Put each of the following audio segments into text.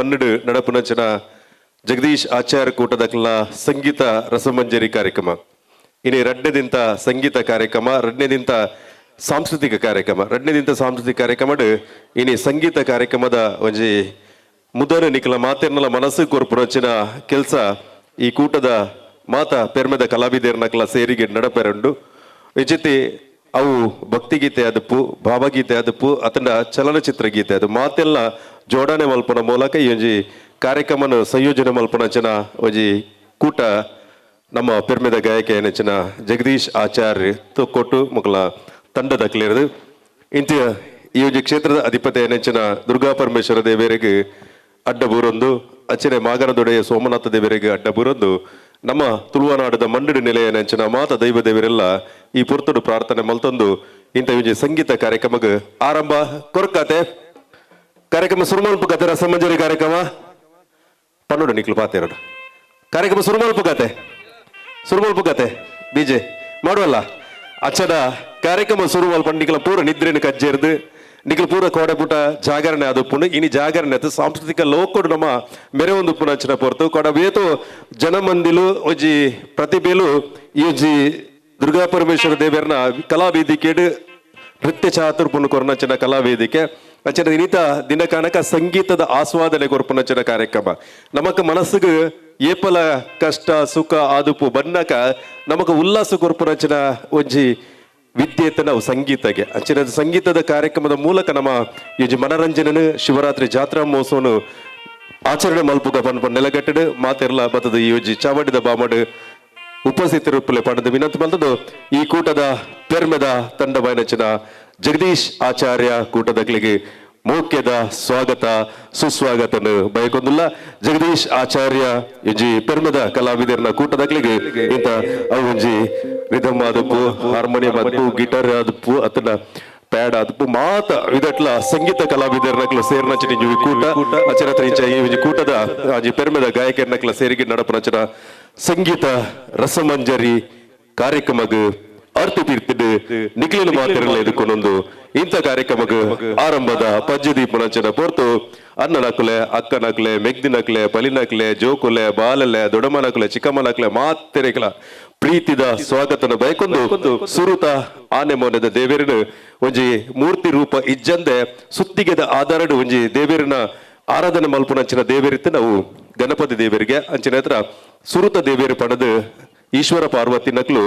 ಮನ್ನಡು ನಡಪುನಂಚಿನ ಜಗದೀಶ್ ಆಚಾರ್ಯ ಕೂಟದಕ್ಲ ಸಂಗೀತ ರಸಮಂಜರಿ ಕಾರ್ಯಕ್ರಮ ಇನಿ ರಡ್ನೆದಿಂತ ಸಂಗೀತ ಕಾರ್ಯಕ್ರಮ ರಡ್ನೆದಿಂತ ಸಾಂಸ್ಕೃತಿಕ ಕಾರ್ಯಕ್ರಮ ಇನಿ ಸಂಗೀತ ಕಾರ್ಯಕ್ರಮದ ಒಂಜಿ ಮುದನ ನಿಖಲ ಮಾತೆರ್ನಲ ಮನಸ್ಸು ಕೊರ್ಪುನಂಚಿನ ಕೆಲಸ ಈ ಕೂಟದ ಮಾತ ಪೆರ್ಮೆದ ಕಲಾವಿದರ್ನಕ್ಲ ಸೇರಿಗೆ ನಡಪೆರಂಡು ವಿಜಿತಿ ಅವು ಭಕ್ತಿಗೀತೆ ಅದಪ್ಪು ಭಾವಗೀತೆ ಅದಪ್ಪು ಅತಂಡ ಚಲನಚಿತ್ರ ಗೀತೆ ಅದು ಮಾತೆಲ್ಲ ಜೋಡಣೆ ಮಲ್ಪನ ಮೂಲಕ ಈ ಒಂಜಿ ಕಾರ್ಯಕ್ರಮನ ಸಂಯೋಜನೆ ಮಲ್ಪನಂಚಿನ ಒಂಜಿ ಕೂಟ ನಮ್ಮ ಪೆರ್ಮೆದ ಗಾಯಕ ಏನಂಚಿನ ಜಗದೀಶ್ ಆಚಾರ್ಯ ಕೊಟ್ಟು ಮಕ್ಕಳ ತಂಡದ ಕ್ಲಿಯರ್ದು ಇಂಥ ಈ ಒಂಜಿ ಕ್ಷೇತ್ರದ ಅಧಿಪತಿ ಏನಂಚಿನ ದುರ್ಗಾ ಪರಮೇಶ್ವರ ದೇವರಿಗೆ ಅಡ್ಡ ಬೂರೊಂದು ಅಚ್ಚನೆ ಮಾಗನದೊಡೆಯ ಸೋಮನಾಥ ದೇವರಿಗೆ ಅಡ್ಡ ಬೂರೊಂದು ನಮ್ಮ ತುಳುವನಾಡದ ಮಂಡಳಿ ನೆಲೆಯ ನೆಂಚಿನ ಮಾತ ದೈವ ದೇವರೆಲ್ಲ ಈ ಪುರ್ತುಡು ಪ್ರಾರ್ಥನೆ ಮಲ್ತೊಂದು ಇಂಥ ಒಂಜಿ ಸಂಗೀತ ಕಾರ್ಯಕ್ರಮಕ್ಕೆ ಆರಂಭ ಕೊರಕಾತೆ ಕಾರ್ಯಕ್ರಮ ಸುರುಮಲ್ಪ ಕತೆ ರಸಮಂಜರಿ ಕಾರ್ಯಕ್ರಮ ಪನ್ನೋಡು ನಿಕ್ಲು ಪಾತೆರಡು ಕಾರ್ಯಕ್ರಮ ಸುರುಮಲ್ಪ ಕತೆ ಬೀಜೆ ಮಾಡುವಲ್ಲ ಅಚ್ಚದ ಕಾರ್ಯಕ್ರಮ ಸುರುಮಲ್ಪ ನಿಕ್ಲ ಪೂರ ನಿದ್ರೆನ ಕಜ್ಜೇರ್ದು ನಿಖಿಲ ಪೂರ ಕೋಡೆ ಪುಟ ಜಾಗರಣೆ ಆದುಪ್ಪುಂಡು ಇನಿ ಜಾಗರಣೆ ಸಾಂಸ್ಕೃತಿಕ ಲೋಕೋಡು ನಮ್ಮ ಮೆರೆ ಒಂದು ಪುನಂಚಿನ ಪೊರ್ತು ಕೊಡ ಬೇತು ಜನಮಂದಿಲು ಒಂಜಿ ಪ್ರತಿಭೆಲು ಈ ಒಂಜಿ ದುರ್ಗಾ ಪರಮೇಶ್ವರ ದೇವರನ ಕಲಾವೇದಿಕೆಡು ನೃತ್ಯ ಚಾತುರ್ಪುನು ಕೊರನಂಚಿನ ಕಲಾವೇದಿಕೆ ಅಂಚಿನ ಇನಿತ ದಿನ ಕಾಣಕ ಸಂಗೀತದ ಆಸ್ವಾದನೆ ಕೊರ್ಪುನಂಚಿನ ಕಾರ್ಯಕ್ರಮ ನಮಕ್ ಮನಸ್ಸಿಗೆ ಏಪಲ ಕಷ್ಟ ಸುಖ ಆದುಪ್ಪು ಬನ್ನಕ ನಮಕ್ ಉಲ್ಲಾಸ ಕೊರ್ಪುನಂಚಿನ ಒಂಜಿ ವಿದ್ಯೆತ ನಾವು ಸಂಗೀತಗೆ ಅಂಚಿನ ಸಂಗೀತದ ಕಾರ್ಯಕ್ರಮದ ಮೂಲಕ ನಮ್ಮ ಈ ಮನರಂಜನೆ ಶಿವರಾತ್ರಿ ಜಾತ್ರಾ ಮಹೋತ್ಸವನು ಆಚರಣೆ ಮಲ್ಪುಗ ಪನ್ಪ ನೆಲಗಟ್ಟಡು ಮಾತೆರ್ಲ ಬತ್ತದ ಈ ಯೋಜಿ ಚಾವಡಿದ ಬಾಮಡು ಉಪಸ್ಥಿತರುಪ್ಪಲೆ ಪಡೆದು ವಿನಂತಿ ಬಂದದ್ದು ಈ ಕೂಟದ ಪೆರ್ಮೆದ ತಂಡ ಬಯನಚಿನ ಜಗದೀಶ್ ಆಚಾರ್ಯ ಕೂಟದಗಳಿಗೆ ಮುಖ್ಯದ ಸ್ವಾಗತ ಸುಸ್ವಾಗತನು ಬಯಕೊಂದಿಲ್ಲ ಜಗದೀಶ್ ಆಚಾರ್ಯ ಇಂಜಿ ಪೆರ್ಮದ ಕಲಾವಿದರನ ಕೂಟದಗಳಿಗೆ ಇಂತ ಅವಂಜಿ ರಿದಮ್ ಆದಪ್ಪು ಹಾರ್ಮೋನಿಯಂ ಆದಪ್ಪು ಗಿಟಾರ್ ಆದಪ್ಪು ಅತನ ಪ್ಯಾಡ್ ಆದಪ್ಪು ಮಾತ ಇದಟ್ಲ ಸಂಗೀತ ಕಲಾವಿದರನಕ್ಲ ಸೇರ್ನಚಿನ ಇಂಜಿ ಕೂಟ ಅಚರತ್ರ ಇಂಚ ಈ ಕೂಟದ ಆಜಿ ಪೆರ್ಮದ ಗಾಯಕರನಕ್ಲ ಸೇರಿಗೆ ನಡಪನಚನ ಸಂಗೀತ ರಸಮಂಜರಿ ಕಾರ್ಯಕ್ರಮಕ್ಕೆ ಅರ್ಥ ತೀರ್ತಿದ್ದು ನಿಖಿಲಿನ ಮಾತೆರಲ್ಲ ಎದುಕೊಂಡೊಂದು ಇಂಥ ಕಾರ್ಯಕ್ರಮಕ್ಕೆ ಆರಂಭದ ಪಂಚದೀಪನಂಚನ ಪೊರ್ತು ಅಣ್ಣನಕ್ಲೆ ಅಕ್ಕನಕ್ಲೆ ಮೆಗ್ದಿನಕ್ಲೆ ಪಲಿನಕ್ಲೆ ಜೋಕುಲೆ ಬಾಲಲೆ ದೊಡಮನಕ್ಲೆ ಚಿಕ್ಕಮ್ಮನಕ್ಲೆ ಮಾತೆರೆಗಳ ಪ್ರೀತಿದ ಸ್ವಾಗತನ ಬಯಕೊಂದು ಸುರುತ ಆನೆ ಮೌನದ ದೇವೇರನು ಒಂಜಿ ಮೂರ್ತಿ ರೂಪ ಇಜ್ಜಂದೆ ಸುತ್ತಿಗೆದ ಆಧಾರಡು ಒಂಜಿ ದೇವೇರನ ಆರಾಧನೆ ಮಲ್ಪನಂಚಿನ ದೇವೇರಿತ್ತು ನಾವು ಗಣಪತಿ ದೇವರಿಗೆ ಅಂಚಿನ ಹತ್ರ ಸುರುತ ದೇವೇರು ಪಡೆದು ಈಶ್ವರ ಪಾರ್ವತಿ ನಕ್ಲು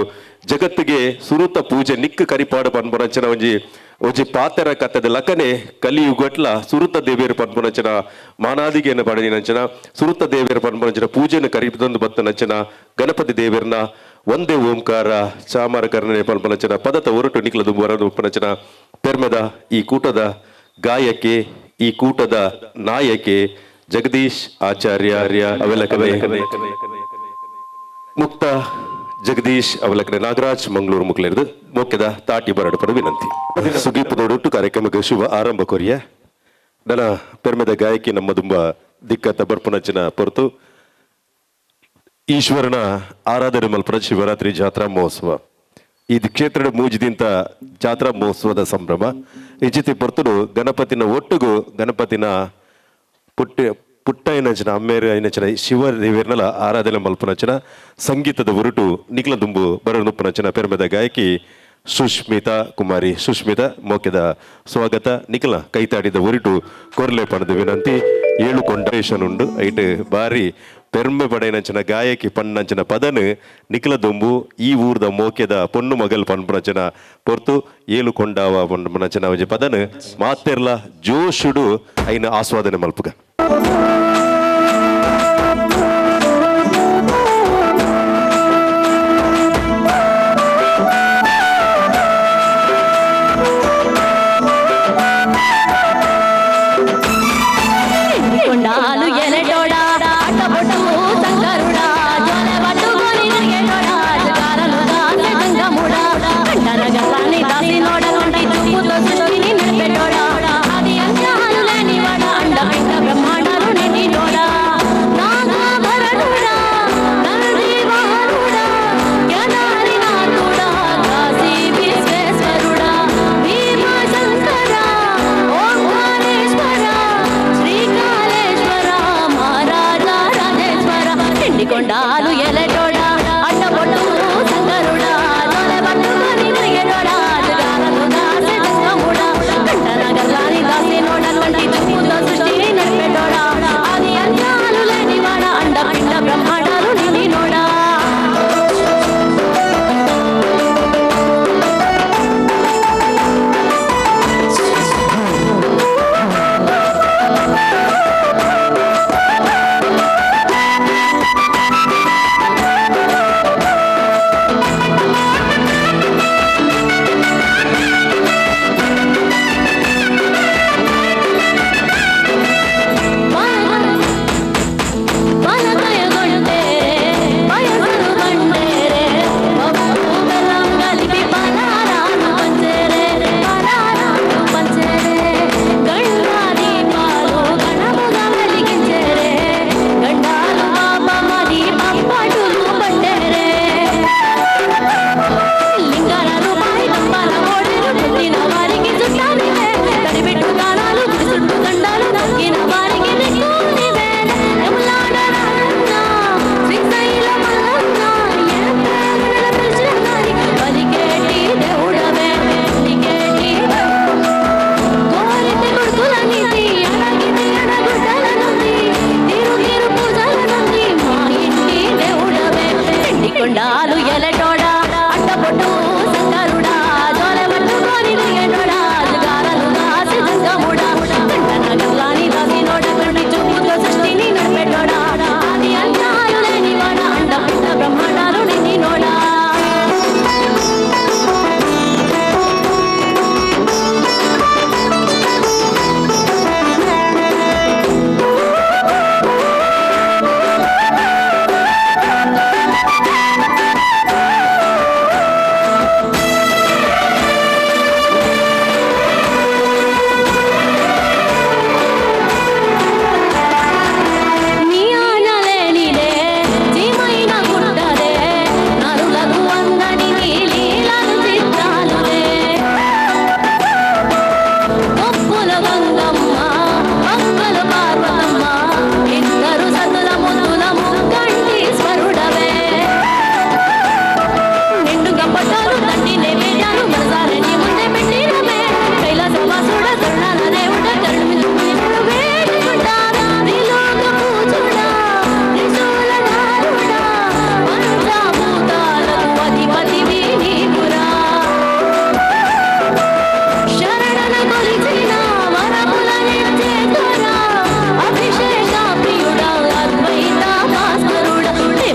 ಜಗತ್ತಿಗೆ ಸುರುತ ಪೂಜೆ ನಿಕ್ಕ ಕರಿಪಾಡು ಪನ್ಪುನಂಚನ ಒಂಜಿ ಪಾತೆರ ಕತ್ತದ ಲಕನೆ ಕಲಿಯುಗಟ್ಲ ಸುರುತ ದೇವಿಯರು ಪನ್ಪುನಂಚನ ಮಾನಾದಿಗೆಯನ್ನು ಪಡೆದಿನಂಚನ ಸುರುತ ದೇವಿಯರು ಪನ್ಪುನಂಚನ ಪೂಜೆಯನ್ನು ಕರಿಪದೊಂದು ಬತ್ತನಂಚನ ಗಣಪತಿ ದೇವರನ್ನ ಒಂದೇ ಓಂಕಾರ ಚಾಮರ ಕರ್ಣನೆ ಪನ್ಪುನಂಚನ ಪದತ ಹೊರಟು ನಿಕ್ಲದು ಬರದು ಉಪನಂಚನ ಪೆರ್ಮೆದ ಈ ಕೂಟದ ಗಾಯಕಿ ಈ ಕೂಟದ ನಾಯಕಿ ಜಗದೀಶ್ ಆಚಾರ್ಯ ಅವೆಲ್ಲ ಮುಕ್ತ ಜಗದೀಶ್ ಅವಲಕನೆ ನಾಗರಾಜ್ ಮಂಗಳೂರು ಮುಕ್ಲೇರ್ದು ಮುಖ್ಯದ ತಾಟಿ ಬರಡು ಪರ ವಿನಂತಿ ಸುಗೀಪದೊಡೊಟ್ಟು ಕಾರ್ಯಕ್ರಮಕ್ಕೆ ಶುಭ ಆರಂಭ ಕೊರಿಯ ನನ್ನ ಪೆರ್ಮೆದ ಗಾಯಕಿ ನಮ್ಮ ತುಂಬ ದಿಕ್ಕತ್ತ ಬರ್ಪುನಂಚಿನ ಹೊರತು ಈಶ್ವರನ ಆರಾಧನೆ ಮಲ್ಪನ ಶಿವರಾತ್ರಿ ಜಾತ್ರಾ ಮಹೋತ್ಸವ ಈ ಕ್ಷೇತ್ರದ ಮೂಜಿದಿಂತ ಜಾತ್ರಾ ಮಹೋತ್ಸವದ ಸಂಭ್ರಮ ಇಜಿತಿ ಪೊರ್ತುಡು ಗಣಪತಿನ ಒಟ್ಟುಗು ಗಣಪತಿನ ಪುಟ್ಟ ಏನಂಚಿನ ಅಮ್ಮೇರು ಏನಂಚಿನ ಶಿವ ದೇವರನ್ನೆಲ್ಲ ಆರಾಧನೆ ಮಲ್ಪನಂಚಿನ ಸಂಗೀತದ ಹೊರಟು ನಿಖಲ ದುಂಬು ಬರನುಪ್ಪನಂಚಿನ ಪೆರ್ಮೆದ ಗಾಯಕಿ ಸುಷ್ಮಿತಾ ಕುಮಾರಿ ಸುಷ್ಮಿತಾ ಮೋಕ್ಯದ ಸ್ವಾಗತ ನಿಖಲ ಕೈತಾಡಿದ ಹೊರಟು ಕೊರ್ಲೆ ಪಣದ ವಿನಂತಿ 7 ಕೊಂಡೇಶನ್ ಉಂಡು ಐಟ್ ಬಾರಿ ಪೆರ್ಮೆ ಪಡೆಯನಂಚಿನ ಗಾಯಕಿ ಪನ್ನಂಚಿನ ಪದನು ನಿಖಲ ದುಂಬು ಈ ಊರ್ದ ಮೋಕ್ಯದ ಪೊನ್ನು ಮಗಲ್ ಪನ್ಪನಂಚಿನ ಪೊರ್ತು 7 ಕೊಂಡಾವ ಪನ್ಪನಂಚಿನ ಒಂಜಿ ಪದನು ಮಾತೆರ್ಲ ಜೋಶುಡು ಐನ ಆಸ್ವಾದನೆ ಮಲ್ಪುಗ బ్రహ్మాండాలు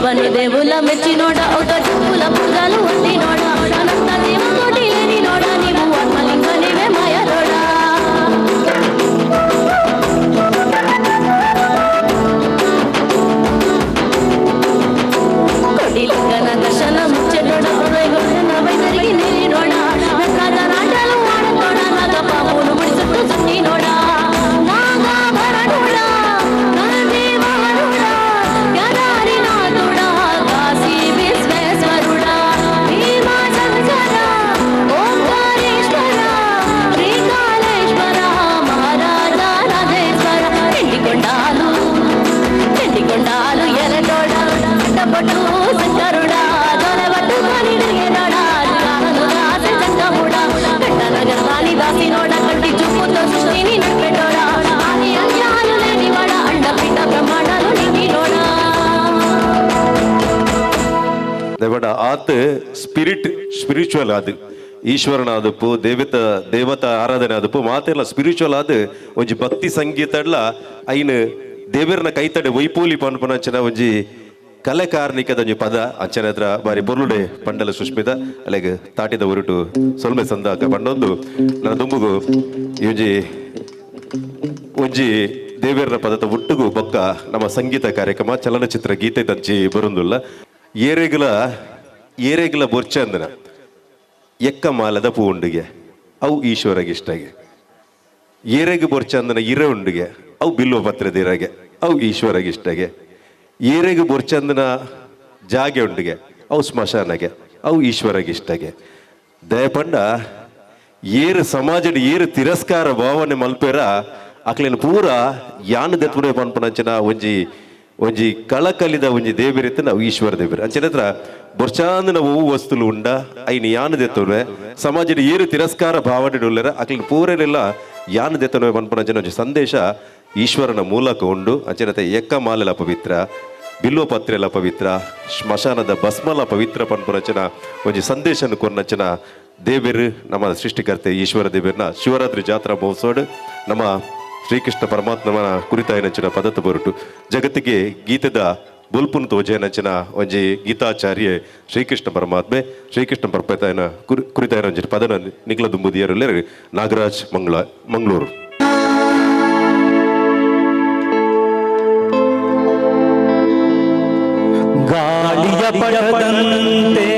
దేవని దేవుల మెచ్చి నోడ ఔట చెప్పుల పూజలు ఉండి నోడ అనంత దేవతోటి లేని నోడ నీవు ఆత్మలింగ నీవే మాయలోడా కొడిలింగన దర్శన ముచ్చటోడ వైగుంఠన వైదరిగి నీలి నోడ నకాద నాటలు ఆడతోడ నాగ పాములు ముడి చుట్టూ చుట్టి నోడ నాగాభరణుడా నరదేవరుడా గదారినాథుడా కాశీ విశ్వేశ్వరుడా భీమాశంకర ఓంకారేశ్వర శ్రీకాళేశ్వర మహారాజా రాజేశ్వర ఎండికొండాలు ఎలటోడ పట్టు శంకరుడా దొరబట్టు కొని తిరిగేనోడా రాసే చంకముడా కట్టన గర్వాణి దాసినోడ కంటి చూపుతో సృష్టిని నడిపెట్టోడా ఆది అంత్యాలు లేనివాడా అండపిండ బ్రహ్మాండాలు నిండినోడా ದೇವಡ ಆತ್ ಸ್ಪಿರಿಚುವಲ್ ಆದ್ ಈಶ್ವರನ ಆದಪ್ಪು ದೇವತಾ ಆರಾಧನೆ ಆದಪ್ಪು ಮಾತೆಲ್ಲ ಸ್ಪಿರಿಚುವಲ್ ಆದ್ ಒಂಜಿ ಭಕ್ತಿ ಸಂಗೀತಡ್ಲ ಐನ್ ದೇವರನ ಕೈತಡೆ ವೈಪೋಲಿ ಪನ್ಪನಂಚನ ಒಂಜಿ ಕಲೆ ಕಾರ್ಣಿಕದ ಒಂಜಿ ಪದ ಅಂಚನ ಹತ್ರ ಬಾರಿ ಬೊರ್ಲುಡೆ ಪಂಡಲ ಸುಷ್ಮಿತ ಅಲೆಗ್ ತಾಟಿದ ಉರುಟು ಸೊಲ್ಮೆ ಸಂದಾಕ ಪಂಡೊಂದು ನನ್ನ ದುಂಬುಗು ಈ ಒಂಜಿ ದೇವೇರನ ಪದದ ಒಟ್ಟುಗು ಬೊಕ್ಕ ನಮ್ಮ ಸಂಗೀತ ಕಾರ್ಯಕ್ರಮ ಚಲನಚಿತ್ರ ಗೀತೆ ದಂಚಿ ಬರುಂದುಲ್ಲ ಏರೆಗ್ಲ ಬೊರ್ಚಂದನ ಎಕ್ಕ ಮಾಲದ ಪೂ ಉಂಡಿಗೆ ಅವು ಈಶ್ವರಗೆ ಇಷ್ಟಗೆ ಏರೆಗೆ ಬೊರ್ಚಂದನ ಇರೆ ಉಂಡಿಗೆ ಅವು ಬಿಲ್ವ ಪತ್ರದಿರಗೆ ಅವು ಈಶ್ವರಗೆ ಇಷ್ಟಗೆ ಏರೆಗೆ ಬೊರ್ಚಂದನ ಜಾಗೆ ಉಂಡಿಗೆ ಅವು ಸ್ಮಶಾನಗೆ ಅವು ಈಶ್ವರಗೆ ಇಷ್ಟಗೆ ದಯಪಂಡ ಏರು ಸಮಾಜದ ಏರು ತಿರಸ್ಕಾರ ಭಾವನೆ ಮಲ್ಪೇರ ಅಕ್ಲೇನು ಪೂರ ಯಾನು ದೆತ್ಪುಡೆ ಪನ್ಪನಂಚನ ಒಂಜಿ ಕಳಕಲಿದ ಒಂಜಿ ದೇವಿರಿತ್ತು ನಾವು ಈಶ್ವರ ದೇವಿರ ಅಂಚನ ಹತ್ರ ಬೊರ್ಚಾಂದನ ಹೂವು ವಸ್ತುಲು ಉಂಡ ಐನು ಯಾನು ದೆತ್ತುವೆ ಸಮಾಜದ ಏರು ತಿರಸ್ಕಾರ ಭಾವನೆ ಉಳ್ಳರ ಅಕ್ಲೇನು ಪೂರೆಲ್ಲ ಯಾನು ದೆತ್ತುವೆ ಪನ್ಪನಂಚನ ಒಂಜಿ ಸಂದೇಶ ಈಶ್ವರನ ಮೂಲಕ ಉಂಡು ಅಂಚನತೆ ಎಕ್ಕ ಮಾಲೆಲ ಪವಿತ್ರ ಬಿಲ್ವ ಪತ್ರೆಲ ಪವಿತ್ರ ಶ್ಮಶಾನದ ಭಸ್ಮಲ ಪವಿತ್ರ ಪನ್ಪುನಂಚನ ಒಂಜಿ ಸಂದೇಶನ ಕೊನ್ನಂಚನ ದೇವೇರು ನಮ್ಮ ಸೃಷ್ಟಿಕರ್ತೆ ಈಶ್ವರ ದೇವೇರ್ನ ಶಿವರಾತ್ರಿ ಜಾತ್ರಾ ಮಹೋತ್ಸವ ನಮ್ಮ ಶ್ರೀಕೃಷ್ಣ ಪರಮಾತ್ಮನ ಕುರಿತಾಯಿನಂಚಿನ ಪದತ್ತು ಬರುಟು ಜಗತ್ತಿಗೆ ಗೀತದ ಬುಲ್ಪುನ್ ತೋಜೆನಂಚಿನ ಒಂಜಿ ಗೀತಾಚಾರ್ಯ ಶ್ರೀಕೃಷ್ಣ ಪರಮಾತ್ಮೆ ಶ್ರೀಕೃಷ್ಣ ಪರಪತಾಯನ ಕುರಿತಾಯಿನ ಒಂಜಿ ಪದನ ನಿಗ್ಲ ದುಂಬುದಿಯರು ನಾಗರಾಜ್ ಮಂಗಳೂರು ಗಾಳಿಯ ಪಟದಂತೆ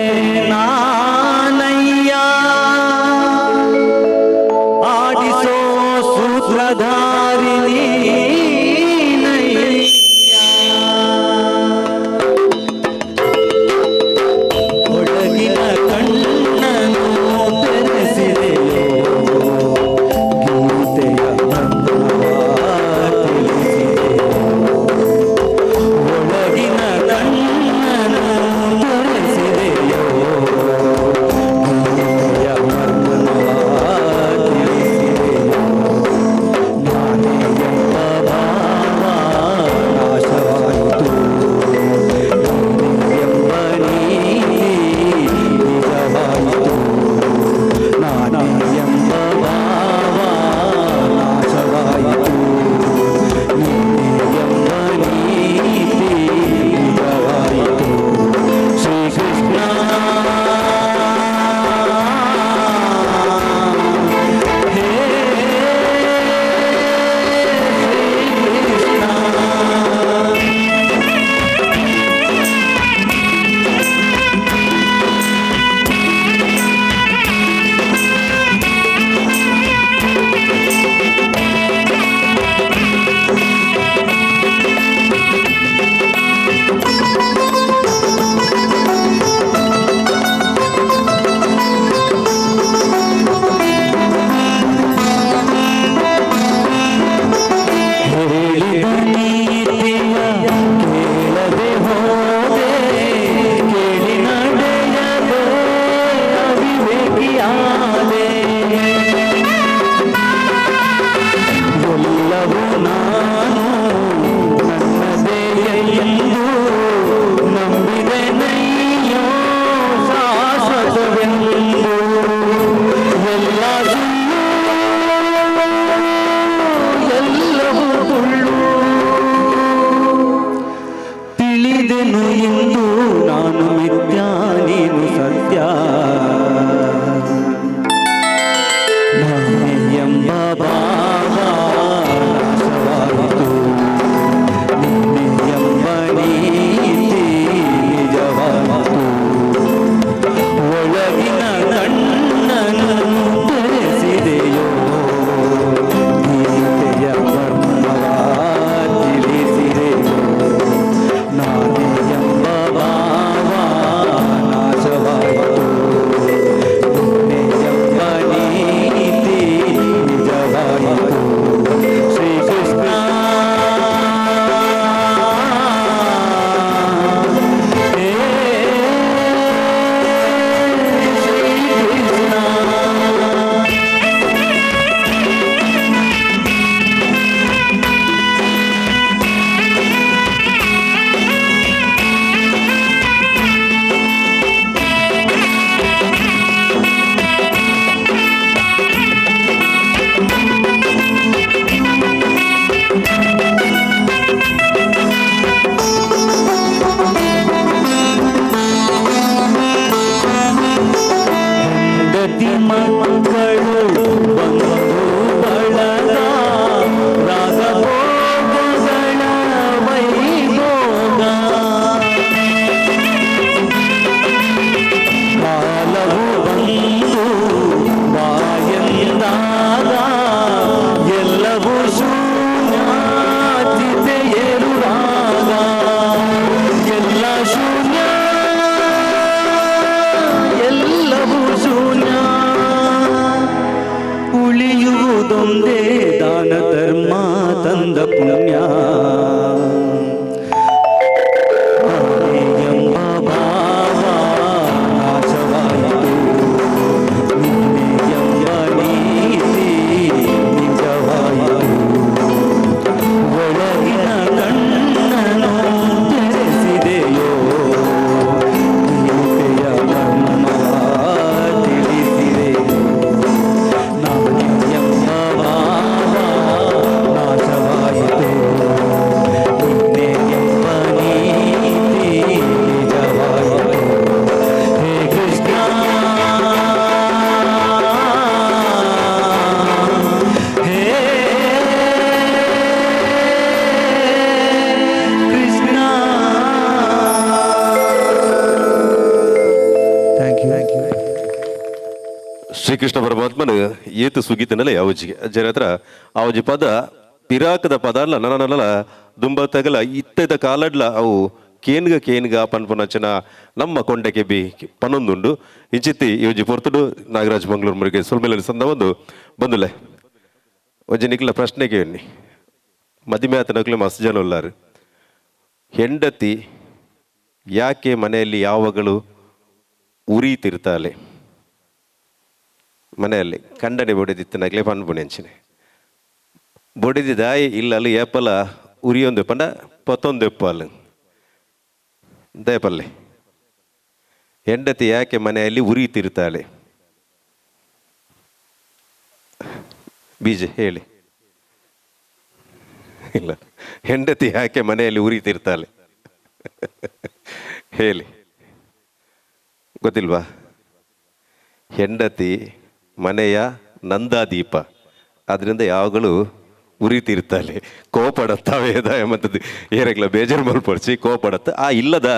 ನಾನಯ್ಯ ಆಡಿಸೋ ಸೂತ್ರಧಾರಿಣಿ ಒಳಗಿನ ಕಣ್ಣನು ತೆರೆಸಿದೆಯೋ ಗೀತೆಯ ಒಳಗಿನ ಕಣ್ಣನು ತೊರೆಸಿದೆಯ ಇರುವುದೊಂದೇ ದಾನ ಧರ್ಮ ತಂದ ಪುಣ್ಯ. ನಾನೇ ಎಂಬ ಭಾವ ನಾಶವಾಯಿತು, ನೀನೇ ಎಂಬ ನೀತಿ ನಿಜವಾಯಿತು. ಒಳಗಿನ ಕಣ್ಣನು ತೆರೆಸಿದೆಯೋ, ಗೀತೆಯ ಮರ್ಮವ ತಿಳಿಸಿದೆಯೋ. ನಾನೇ ಎಂಬ ಭಾವ ನಾಶವಾಯಿತು, ನೀನೇ ಎಂಬ ನೀತಿ ನಿಜವಾಯಿತು. ಹೇ ಕೃಷ್ಣ, ಹೇ ಕೃಷ್ಣ. Thank you. ಶ್ರೀಕೃಷ್ಣ ಪರಮಾತ್ಮನ ಏತು ಸುಗೀತನಲ್ಲ ಯಾವಜಿಗೆ ಜರ ಹತ್ರ ಆವಜಿ ಪದ ಪಿರಾಕದ ಪದ ಅಲ್ಲ ನನ್ನಲ್ಲ ದುಂಬ ತಗಲ ಇತ್ತದ ಕಾಲಡ್ಲ ಅವು ಕೇನ್ಗ ಪನ್ಪನಚನ ನಮ್ಮ ಕೊಂಡೆಗೆ ಬಿ ಪನ್ನೊಂದುಂಡು ಇಂಚಿತ್ತಿ ಯೋಜಿ ಪೊರ್ತುಡು ನಾಗರಾಜ್ ಮಂಗಳೂರು ಮುರಿಗೆ ಸುಲ್ಮೇಲಿನ ಸಂದ ಬಂದುಲೆ ಒಂಜಿ ನಿಕ್ಲ ಪ್ರಶ್ನೆಗೆ ಎಣ್ಣಿ ಮದಿಮೆ ಆತನಕ್ಲೆ ಮಸ್ತ್ ಜನ ಉಲ್ಲಾರು. ಹೆಂಡತಿ ಯಾಕೆ ಮನೆಯಲ್ಲಿ ಯಾವಾಗಲೂ ಉರಿತಿರ್ತಾಳೆ? ಮನೆಯಲ್ಲಿ ಕಂಡನೆ ಬೊಡೆದಿತ್ತನಾಗಲೇ ಪನ್ಪುಣೆಂಚಿನೆ ಬೊಡೆದಿದಾಯಿ ಇಲ್ಲಲ್ಲಿ ಏಪಲ ಉರಿಯೊಂದು ಪಂಡ ಪತ್ತೊಂದು ಎಪ್ಪಲು ದಯಪಲ್ಲೆ. ಹೆಂಡತಿ ಯಾಕೆ ಮನೆಯಲ್ಲಿ ಉರಿತಿರ್ತಾಳೆ? ಬೀಜ ಹೇಳಿ. ಇಲ್ಲ, ಹೆಂಡತಿ ಯಾಕೆ ಮನೆಯಲ್ಲಿ ಉರಿತಿರ್ತಾಳೆ ಹೇಳಿ. ಗೊತ್ತಿಲ್ವಾ? ಹೆಂಡತಿ ಮನೆಯ ನಂದಾದೀಪ, ಅದರಿಂದ ಯಾವಾಗಲೂ ಉರಿತಿರ್ತಾಳೆ. ಕೋಪಡತ್ತ ವೇದ ಎಂಬಂಥದ್ದು ಏರಗ್ಲ ಬೇಜಾರು ಮಲ್ಪಡಿಸಿ ಕೋಪಡತ್ತ ಆ ಇಲ್ಲದ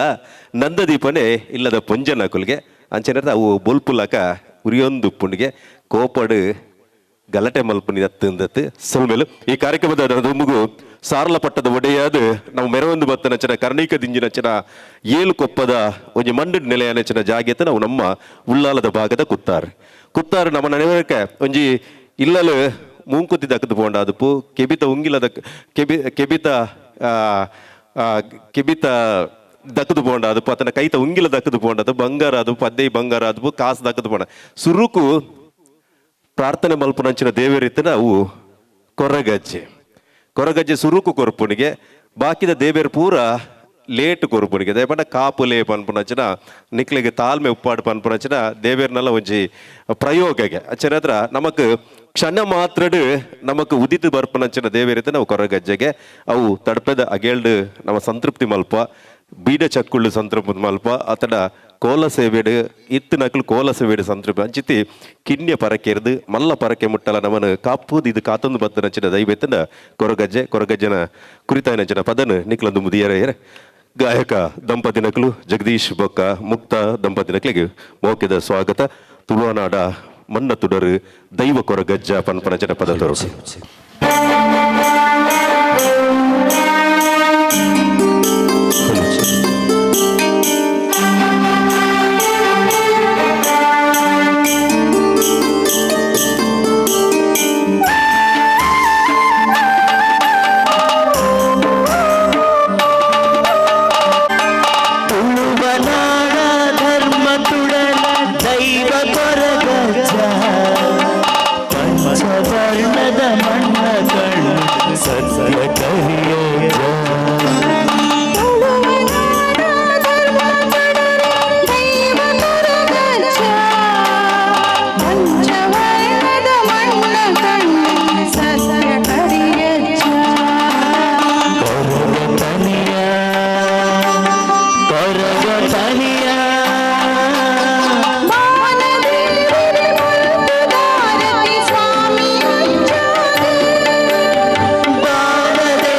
ನಂದದೀಪನೇ ಇಲ್ಲದ ಪುಂಜನಕುಲ್ಗೆ ಅಂಚೆನ ಅವು ಬೊಲ್ಪುಲಕ ಉರಿಯೊಂದು ಪುಣ್ಣಿಗೆ ಕೋಪಡು ಗಲಾಟೆ ಮಲ್ಪನಿದತ್ತಂದತ್ತು ಸಲ್ಮೇಲು ಈ ಕಾರ್ಯಕ್ರಮದ ದುಂಬುಗು ಸಾರಲ ಪಟ್ಟದ ಒಡೆಯಾದ ನಾವು ಮೆರವೊಂದು ಬತ್ತನಚನ ಕರ್ಣಿಕ ದಿಂಜಿನಚನ ಏಳು ಕೊಪ್ಪದ ಒಂಜಿ ಮಂಡು ನೆಲೆಯನಚನ ಜಾಗ್ಯತೆ ನಾವು ನಮ್ಮ ಉಳ್ಳಾಲದ ಭಾಗದ ಕುತ್ತಾರು ನಮ್ಮ ನೆನವಕ್ಕೆ ಒಂಜಿ ಇಲ್ಲಲು ಮೂಂಕುತಿ ದಕ್ಕದು ಪೋಂಡ ಅದಪ್ಪು ಕೆಬಿತ ಉಂಗಿಲದ ಕೆಬಿತ ದಕ್ಕದು ಪೋಂಡ ಅದಪ್ಪು ಆತನ ಕೈತ ಉಂಗಿಲ ದಕ್ಕದು ಪೋಂಡ ಅದು ಬಂಗಾರ ಅದು ಪದ್ದೆ ಬಂಗಾರ ಅದಪ್ಪು ಕಾಸು ದಕ್ಕದು ಪೋಂಡ ಸುರುಕು ಪ್ರಾರ್ಥನೆ ಮಲ್ಪನಂಚಿನ ದೇವರಿತ್ತನ ಅವು ಕೊರಗಜ್ಜೆ ಸುರುಕು ಕೊರ್ಪುನಿಗೆ ಬಾಕಿದ ದೇವೇರು ಪೂರ ಲೇಟ್ ಕೊರ್ಪುನಿಗೆ ದಯಪಂಡ ಕಾಪು ಲೇ ಪನ್ಪುನಂಚಿನ ನಿಕ್ಲಿಗೆ ತಾಳ್ಮೆ ಉಪ್ಪಾಡು ಪನ್ಪುನಂಚಿನ ದೇವೇರ್ನೆಲ್ಲ ಒಂಜಿ ಪ್ರಯೋಗಗೆ ಅಚ್ಚರ ಹತ್ರ ನಮಕ್ ಕ್ಷಣ ಮಾತ್ರಡು ನಮಕ್ ಉದಿತು ಬರ್ಪನಂಚಿನ ದೇವೇರಿತ್ತು ನಾವು ಕೊರಗಜ್ಜೆಗೆ ಅವು ತಡಪದ ಅಗೇಳ್ಡು ನಮ್ಮ ಸಂತೃಪ್ತಿ ಮಲ್ಪ ಬೀಡ ಚಕ್ಕುಳ್ಳು ಸಂತೃಪ್ತಿ ಮಲ್ಪ ಅತಡ ಕೋಲ ಸೇವೆಡು ಇತ್ತು ನಕಲು ಕೋಲ ಸೇವೆಡು ಸಂತೃಪ್ತಿ ಅಂಚಿತಿ ಕಿಣ್ಯ ಪರಕೆರ್ದು ಮಲ್ಲ ಪರಕೆ ಮುಟ್ಟಲ ನಮ್ಮನ್ನು ಕಾಪುದು ಇದು ಕಾತೊಂದು ಬತ್ತ ನಚ್ಚಿನ ದೈವತ್ತಿನ ಕೊರಗಜ್ಜನ ಕುರಿತಾಯ ನಚ್ಚಿನ ಪದನು ನಿಕ್ಲೊಂದು ಮುದಿಯರ ಗಾಯಕ ದಂಪತಿ ನಕಲು ಜಗದೀಶ್ ಬೊಕ್ಕ ಮುಕ್ತ ದಂಪತಿ ನಕಲಿಗೆ ಮೋಕ್ಯದ ಸ್ವಾಗತ. ತುಳುನಾಡ ಮಣ್ಣ ತುಡರು ದೈವ ಕೊರಗಜ್ಜ ಪನ್ಪನಚನ ಪದ ತೋರಿಸಿ. ಬಾಲದೇ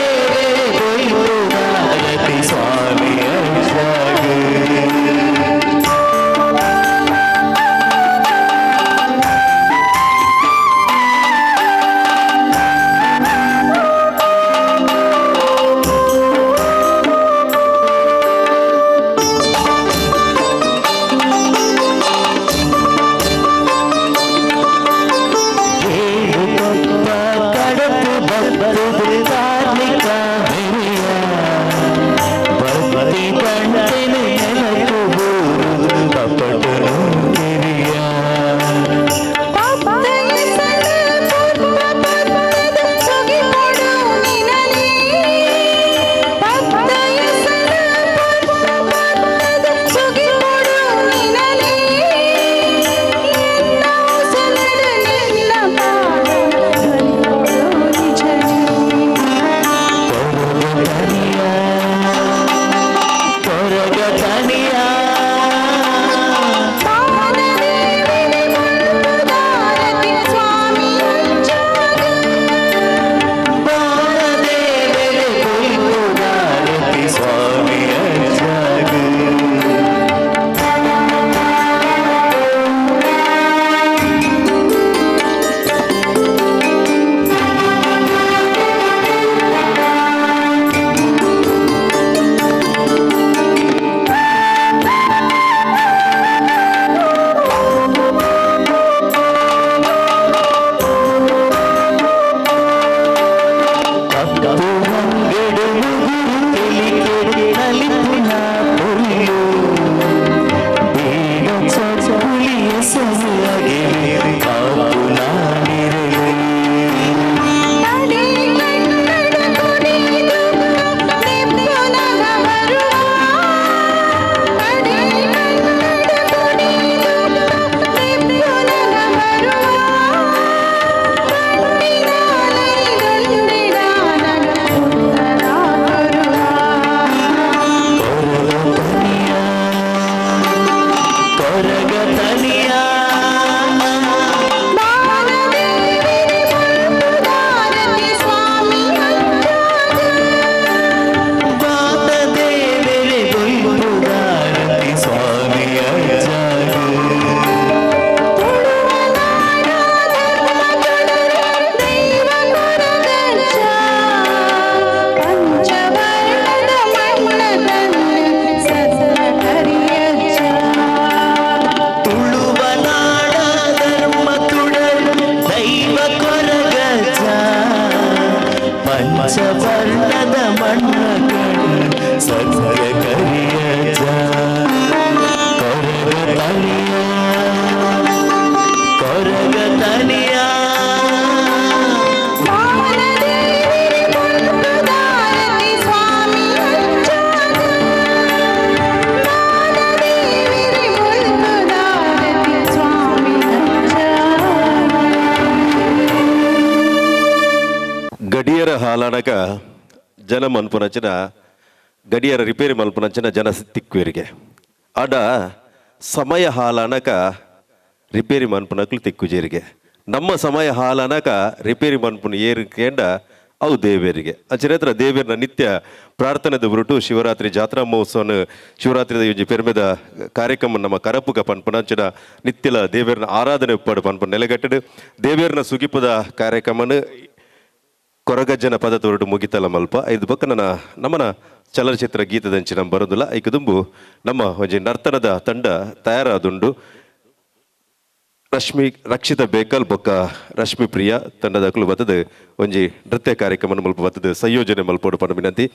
ಪಂಚವರ್ಣದ ಮಣ್ಣ ಕಣ್ಣು ಸತ್ಯ ಕರಿಯ ಕೊರಗ ತನಿಯ ಗಡಿಯರ ಹಾಲಾನಕ ಜನ ಮನ್ಪುನಂಚಿನ ಗಡಿಯರ ರಿಪೇರಿ ಮಲ್ಪುನಂಚಿನ ಜನ ತಿಕ್ಕುವರಿಗೆ ಆಡ ಸಮಯ ಹಾಲಾನಕ ರಿಪೇರಿ ಮನ್ಪುನಕ್ಲು ತಿಕ್ಕುಜೇರಿಗೆ ನಮ್ಮ ಸಮಯ ಹಾಲಾನಕ ರಿಪೇರಿ ಮನ್ಪುನ ಏರಿಕೆಂಡ ಅವು ದೇವೇರಿಗೆ ಅಂಚನೇತ್ರ ದೇವೇರ್ನ ನಿತ್ಯ ಪ್ರಾರ್ಥನೆದ ಬುರುಟು ಶಿವರಾತ್ರಿ ಜಾತ್ರಾ ಮಹೋತ್ಸವನ ಶಿವರಾತ್ರಿದ ಒಂಜಿ ಪೆರ್ಮೆದ ಕಾರ್ಯಕ್ರಮ ನಮ್ಮ ಕರಪುಗ ಪನ್ಪುನಂಚಿನ ನಿತ್ಯಲ ದೇವೇರ್ನ ಆರಾಧನೆ ಉಪ್ಪಡು ಪನ್ಪುನ ನೆಲೆಗಟ್ಟಡು ದೇವೇರ್ನ ಸುಗಿಪದ ಕಾರ್ಯಕ್ರಮನ ಕೊರಗಜ್ಜನ ಪದ ತೋರಡು ಮುಗಿತಲ್ಲ ಮಲ್ಪ ಐದು ಪಕ್ಕ ನಮ್ಮನ ಚಲನಚಿತ್ರ ಗೀತದಂಚಿನ ಬರೋದಿಲ್ಲ ಐಕದುಂಬು ನಮ್ಮ ಒಂಜಿ ನರ್ತನದ ತಂಡ ತಯಾರಾದುಂಡು ರಕ್ಷಿತ ಬೇಕಲ್ ಬೊಕ್ಕ ರಶ್ಮಿ ಪ್ರಿಯ ತಂಡದಕ್ಕಲು ಬತ್ತದ ಒಂಜಿ ನೃತ್ಯ ಕಾರ್ಯಕ್ರಮ ಮಲ್ಪ ಬತ್ತದ ಸಂಯೋಜನೆ ಮಲ್ಪೋಡು ಪಂಡ ವಿನಂತಿ.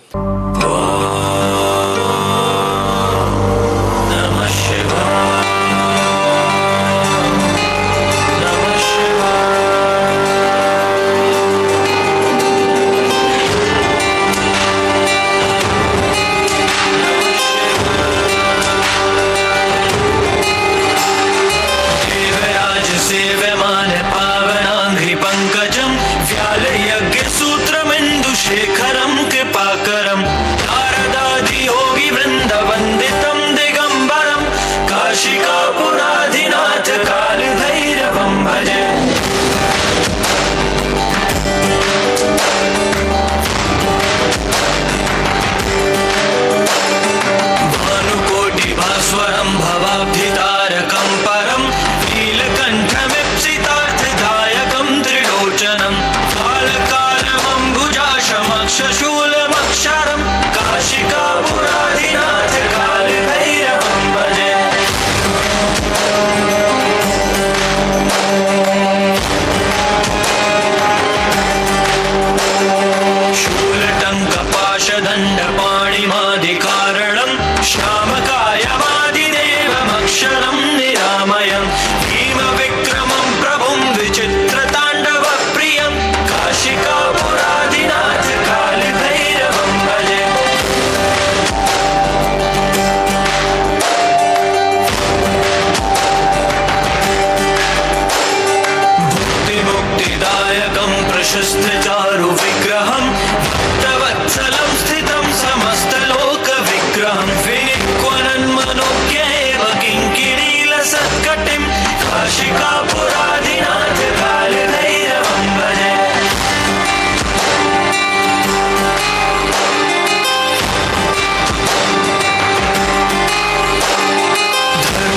शेखरं कृपाकरं नारदादियोगी वृन्दवन्दितं दिगम्बरं काशिकापुराधिनाथ कालभैरवं भजे. भानुकोटिभास्वरं भवाब्धितारकं परं नीलकण्ठमीप्सितार्थदायकं त्रिलोचनं शशूलमक्षरं काशिकापुराधिनाथ कालभैरवं भजे. शूलटङ्कपाशदण्डपाणिमादिकारणं श्यामकायमादिदेवमक्षरं निरामयं भीमविक्रमं प्रभुं विचित्रताण्डवप्रियं काशिकापुराधिनाथ कालभैरवं भजे. भुक्तिमुक्तिदायकं प्रशस्तचारुविग्रहं भक्तवत्सलं स्थितं समस्तलोकविग्रहं विनिक्वनन्मनोज्ञ एव किङ्किणीलसत्कटिं काशिकापुराधिनाथ कालभैरवं भजे.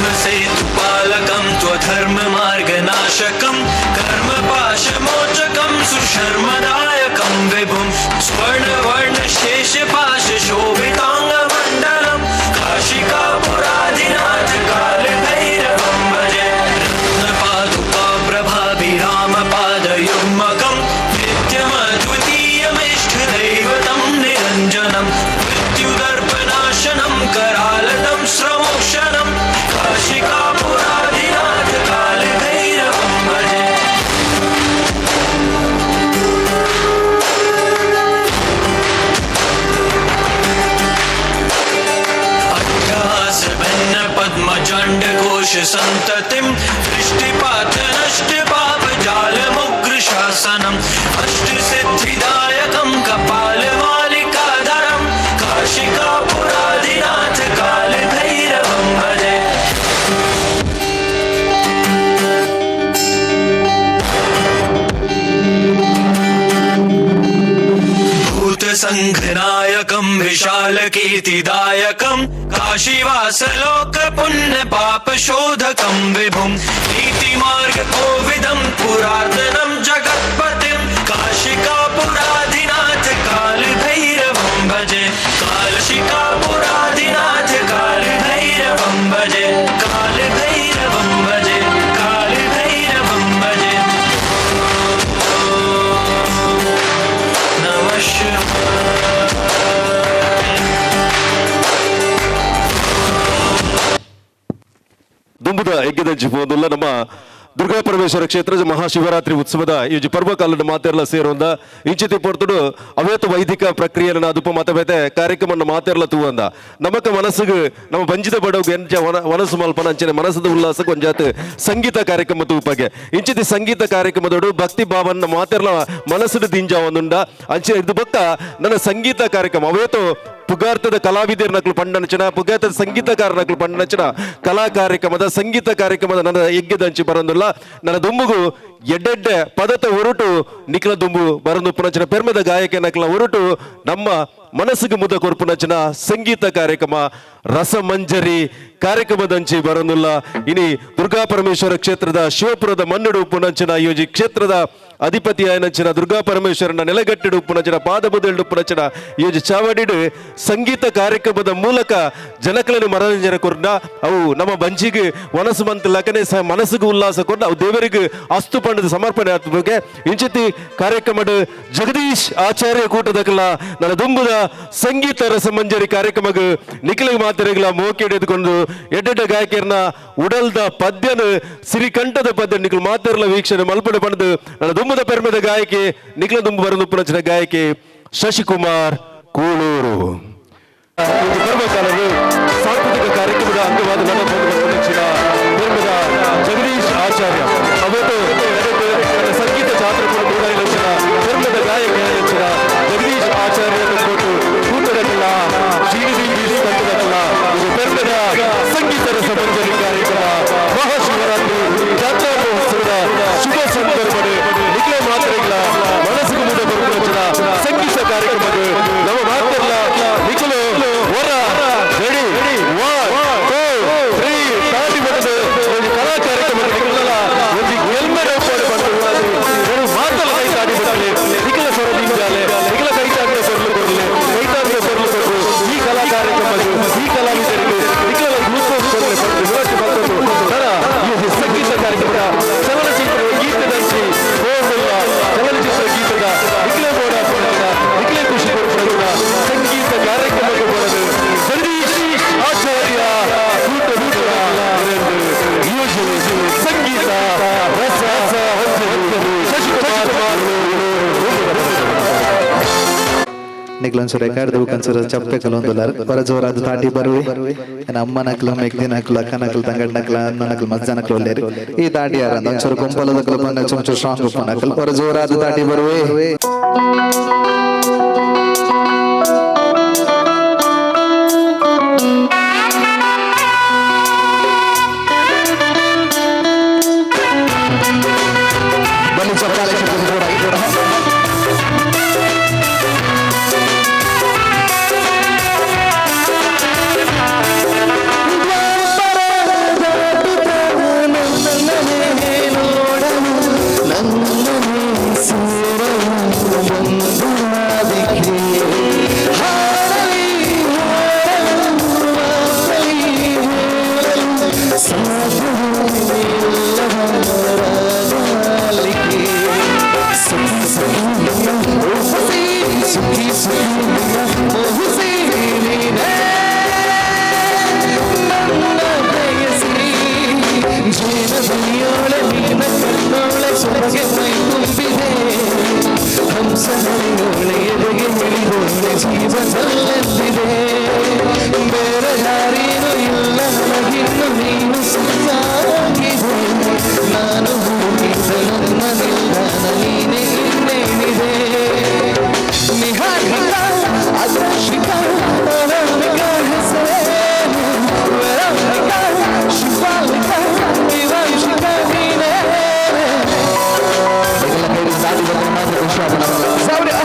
धर्मसेतुपालकं त्वधर्ममार्गनाशकं कर्मपाशमोचकं सुशर्मदायकं विभुं स्वर्णवर्णशेषपाशशोभिताङ्गमण्डलं काशिकापुराधिनाथ कालभैरवं भजे. रत्नपादुकाप्रभाभिरामपादयुग्मकं नित्यमद्वितीयमिष्टदैवतं निरञ्जनं मृत्युदर्पनाशनं करालतं श्रमोक्षणं काशिकापुराधिनाथ कालभैरवं भजे. पद्मचण्डघोषसन्ततिं वृष्टिपातनष्टपापजालमुग्रशासनम् अष्टसिद्धिदायकं कपालमालिकाधरं काशिकापुराधिनाथ कालभैरवं भजे. भूतसङ्घनायकं विशालकीर्तिदायकं काशीवासलोकपुण्यपापशोधकं विभुं नीतिमार्गकोविदं पुरातनं जगत्पतिं काशिकापुराधिनाथ कालभैरवं भजे. काशिकापुराधिनाथ कालभैरवं भजे. कालभैरवं भजे. कालभैरवं भजे. नमः ಯಜ್ಞದಂಚಿ ಹೋದಲ್ಲ ನಮ್ಮ ದುರ್ಗಾ ಪರಮೇಶ್ವರ ಕ್ಷೇತ್ರದ ಮಹಾಶಿವರಾತ್ರಿ ಉತ್ಸವದ ಈ ಪರ್ವಕಾಲದ ಮಾತೆಲ್ಲ ಸೇರುವಂದ ಇಂಚಿತಿ ಪೊರ್ತುಡು ಅವೇತ ವೈದಿಕ ಪ್ರಕ್ರಿಯೆಯನ್ನು ಅದುಪ ಮತಬೇತೆ ಕಾರ್ಯಕ್ರಮ ಮಾತೆಲ್ಲ ತೂವಂದ ನಮಕ ಮನಸ್ಸಿಗೆ ನಮ್ಮ ಬಂಜಿದ ಬಡೋಗ ಎಂಚ ಮನಸ್ಸು ಮಲ್ಪನ ಅಂಚನೆ ಮನಸ್ಸದ ಉಲ್ಲಾಸ ಕೊಂಜಾತ್ ಸಂಗೀತ ಕಾರ್ಯಕ್ರಮ ತೂಪಗೆ ಇಂಚಿತಿ ಸಂಗೀತ ಕಾರ್ಯಕ್ರಮದೋಡು ಭಕ್ತಿ ಭಾವನ ಮಾತೆಲ್ಲ ಮನಸ್ಸು ದಿಂಜ ಒಂದುಂಡ ಅಂಚೆ ಇದು ಬಕ್ಕ ನನ್ನ ಸಂಗೀತ ಕಾರ್ಯಕ್ರಮ ಅವೇತೋ ಪುಗಾರ್ತದ ಕಲಾವಿದರ ನಕಲು ಪಂಡನಚನ ಪುಗಾರ್ತದ ಸಂಗೀತಕಾರ ನಕಲು ಪಂಡನಚನ ಕಲಾ ಕಾರ್ಯಕ್ರಮದ ಸಂಗೀತ ಕಾರ್ಯಕ್ರಮದ ನನ್ನ ಯಜ್ಞದಂಚಿ ಬರಂದಿಲ್ಲ ನನ್ನ ದುಂಬುಗು ಎಡ್ಡೆಡ್ಡೆ ಪದತ ಹೊರಟು ನಿಖಲ ದುಂಬು ಬರಂದು ಪುನಚನ ಪೆರ್ಮದ ಗಾಯಕ ನಕಲ ಹೊರಟು ನಮ್ಮ ಮನಸ್ಸಿಗೆ ಮುದ ಕೊರ್ಪುನಚನ ಸಂಗೀತ ಕಾರ್ಯಕ್ರಮ ರಸಮಂಜರಿ ಕಾರ್ಯಕ್ರಮದಂಚಿ ಬರಂದಿಲ್ಲ ಇನಿ ದುರ್ಗಾ ಪರಮೇಶ್ವರ ಕ್ಷೇತ್ರದ ಶಿವಪುರದ ಮನ್ನಡು ಪುನಂಚನ ಯೋಜಿ ಕ್ಷೇತ್ರದ ಅಧಿಪತಿ ಆಯನಂಚಿನ ದುರ್ಗಾ ಪರಮೇಶ್ವರನ ನೆಲೆಗಟ್ಟಿಡು ಪುನಂಚನ ಪಾದಬುದೆಲ್ಡು ಪುನಂಚನ ಯೋಜಿ ಚಾವಡಿಡು ಸಂಗೀತ ಕಾರ್ಯಕ್ರಮದ ಮೂಲಕ ಜನಕಲನ್ನು ಮನರಂಜನೆ ಕೊರ್ಡ ಅವು ನಮ್ಮ ಬಂಜಿಗೆ ಮನಸ್ಸು ಮಂತ ಲಕನೆ ಮನಸ್ಸಿಗೆ ಉಲ್ಲಾಸ ಕೊರ್ಡ ಅವು ದೇವರಿಗೆ ಅಸ್ತು ಪಂಡದ ಸಮರ್ಪಣೆ ಆತ್ಮಗೆ ಇಂಚಿತಿ ಕಾರ್ಯಕ್ರಮದ ಜಗದೀಶ್ ಆಚಾರ್ಯ ಕೂಟದಕಲ ನನ್ನ ದುಂಬುದ ಸಂಗೀತ ರಸಮಂಜರಿ ಕಾರ್ಯಕ್ರಮಕ್ಕೆ ನಿಖಿಲಿಗೆ ಮಾತರಿಗಳ ಮೋಕೆ ಹಿಡಿದುಕೊಂಡು ಎಡ್ಡೆಡ್ಡ ಗಾಯಕರನ್ನ ಉಡಲ್ದ ಪದ್ಯನ ಸಿರಿಕಂಠದ ಪದ್ಯ ನಿಖಿಲ್ ಮಾತರ್ಲ ವೀಕ್ಷಣೆ ಮಲ್ಪಡೆ ಪಡೆದು ನನ್ನ ದುಂಬದ ಪೆರ್ಮದ ಗಾಯಕಿ ನಿಖಿಲ ದುಂಬು ಬರೆದು ಪುನಚಿನ ಗಾಯಕಿ ಶಶಿಕುಮಾರ್ ಕೂಳೂರು ಪರ್ವಕಾಲವು ಸಾಂಸ್ಕೃತಿಕ ಕಾರ್ಯಕ್ರಮದ ಅಂಗವಾದ ನೆನಪಿನ ಪೆರ್ಮದ ಜಗದೀಶ್ ಆಚಾರ್ಯ ಅವತ್ತು ಸಂಗೀತ ಜಾತ್ರೆ ಪೆರ್ಮದ ಗಾಯಕ ಜಗದೀಶ್ ಆಚಾರ್ಯ ಕೊಟ್ಟು ಕೂಟದಲ್ಲ ಜೀವಿದಲ್ಲ ಪೆರ್ಮದ ಸಂಗೀತ ರಸಮಂಜರಿ ಕಾರ್ಯಕ್ರಮ ಮಹಾಶಿವರಾತ್ರಿ ಜಾತ್ರಾ ಮಹೋತ್ಸವದ ಶುಭ ಸಂದರ್ಭದಲ್ಲಿ ನಿಖಿಲ ಮಾತ್ರೆಗಳ ಮನಸ್ಸಿಗೆ ಮುದ ಬರುತ್ತಿನ ಸಂಗೀತ ಕಾರ್ಯಕ್ರಮಕ್ಕೆ ನಮ್ಮ ಮಾತೆಲ್ಲ ನಿಖಿಲು ಹೊರ ರೆಡಿ 1 2 3 ತಾಟಿ ಬರೆದು ಒಂದು ಕಲಾ ಕಾರ್ಯಕ್ರಮಕ್ಕೆಲ್ಲ ಒಂದು ಹೆಲ್ಮೆಟ್ ಹಾಕೊಂಡು ಬಂದು ಮಾತಲ್ಲ ಕೈ ತಾಡಿ ಬರಲಿ ನಿಖಿಲ ಸ್ವರದಿಂದಾಲೆ ನಿಖಿಲ ಕೈ ತಾಡಿದ ಬರಲು ಕೊಡಲಿ ಕೈ ತಾಡಿದ ಬರಲು ಕೊಡಲು ಈ ಕಲಾ ಕಾರ್ಯಕ್ರಮಕ್ಕೆ ಈ ಕಲಾವಿದರಿಗೆ ನಿಖಿಲ ಗ್ಲೂಕೋಸ್ ಕೊಡಲಿ ಬಂದು ವ್ಯವಸ್ಥೆ ಬಂದು ಈ ಸಂಗೀತ ಕಾರ್ಯಕ್ರಮದ ಚಲನಚಿತ್ರ ಗೀತದಂಚಿ ಹೋಗುವ ಚಲನಚಿತ್ರ ಗೀತದ ನಿಖಿಲ ಗೋಡ ನಿಖಿಲ ಖುಷಿ ಕೊಡುವ ಸಂಗೀತ ಕಾರ್ಯಕ್ರಮಕ್ಕೆ ಬರಲು ಜಗದೀಶ್ ಆಚಾರ್ಯ ಸಂಗೀತ ರಸ ಶಶಿಕುಮಾರ್ ನಿಕ್ಲೊಂದು ರೆಕಾರ್ಡ್ ಕನ್ಸರ ಚಪ್ಪೆ ಕಲೊಂದುಲಾರ್ ಹೊರ ಜೋರಾದ ತಾಟಿ ಬರುವೆ ಅಮ್ಮ ನಕ್ಲು ಮೆಗ್ದಿ ನಕ್ಲು ಅಕ್ಕ ನಕ್ಲು ತಂಗಡ್ ನಕ್ಲ ಅನ್ನ ನಕ್ಲು ಮಜ್ಜ ನಕ್ಲು ಒಳ್ಳೆರು ಈ ತಾಟಿ ಯಾರ ಒಂಚೂರು ಗುಂಪಲದ ಕಲು ಬಂದ ಚೊಂಚೂರು ಸ್ಟ್ರಾಂಗ್ ಉಪ್ಪ ನಕ್ಲು ಹೊರ ಜೋರಾದ ತಾಟಿ ಬರುವೆ ಬನ್ನಿ ಚಪ್ಪಾಳೆ ಬೇರೆ ಯಾರೇನು ಇಲ್ಲ ನನಗಿನ್ನು ನೀನು ಸುತ್ತಾಗಿದೆ ನಾನು ಹೋಗಿದ್ದ ನನ್ನ ನಿಲ್ದಾಣ ನೀನೇ ಇನ್ನೇನಿದೆ ನಿಹಾರಿಕ ಅದರ್ಶಿಕ ಅನಾಮಿಕ ಹೆಸರೇನು ವೆರಾಮಿಕ ಶಿವಾಲಿಕ ವಿವಂಶಿಕ ನೀನೇ ಎಲ್ಲ ಕೈ ದಾಡಿ ಬಂದ್ರೆ ಮಾತ್ರ ವಿಶ್ವಾಸ ಸಾವಿರ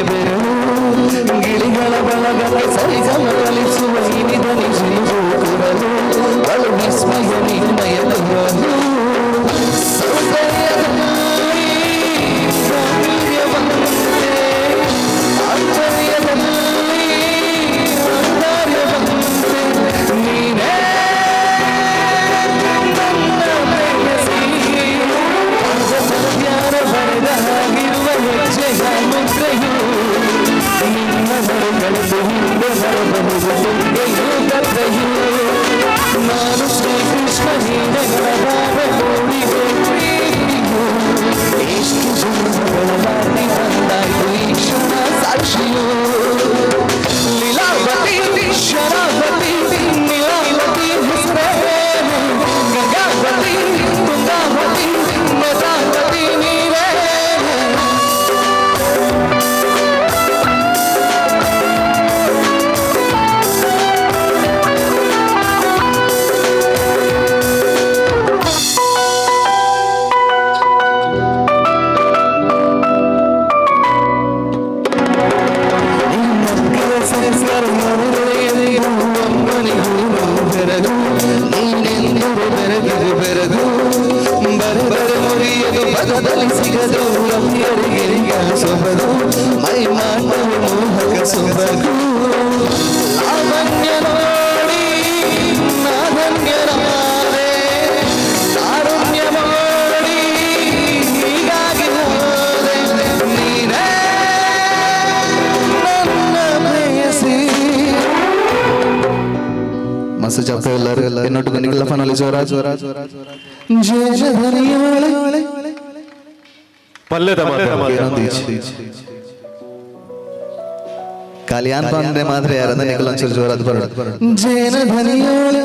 ಬೆರಳು ಮಸ್ತ್ ಜಪ್ಪ ಎಲ್ಲರೂ എന്നോട്ട് ನಿಖಿಲ ಫನಲಿ ಜೋರ ಜೋರ ಜೇನ ಧನಿಯೋಳೆ ಪಲ್ಯದ ಕಲ್ಯಾಣ ಬಂದ್ರೆ ಮಾತ್ರ ಯಾರಂದ್ರೆ ನಿಖಿಲ್ ಒಂಚೂರು ಜೋರಾದ ಬರೋದು ಜೇನ ಧನಿಯೋಳೆ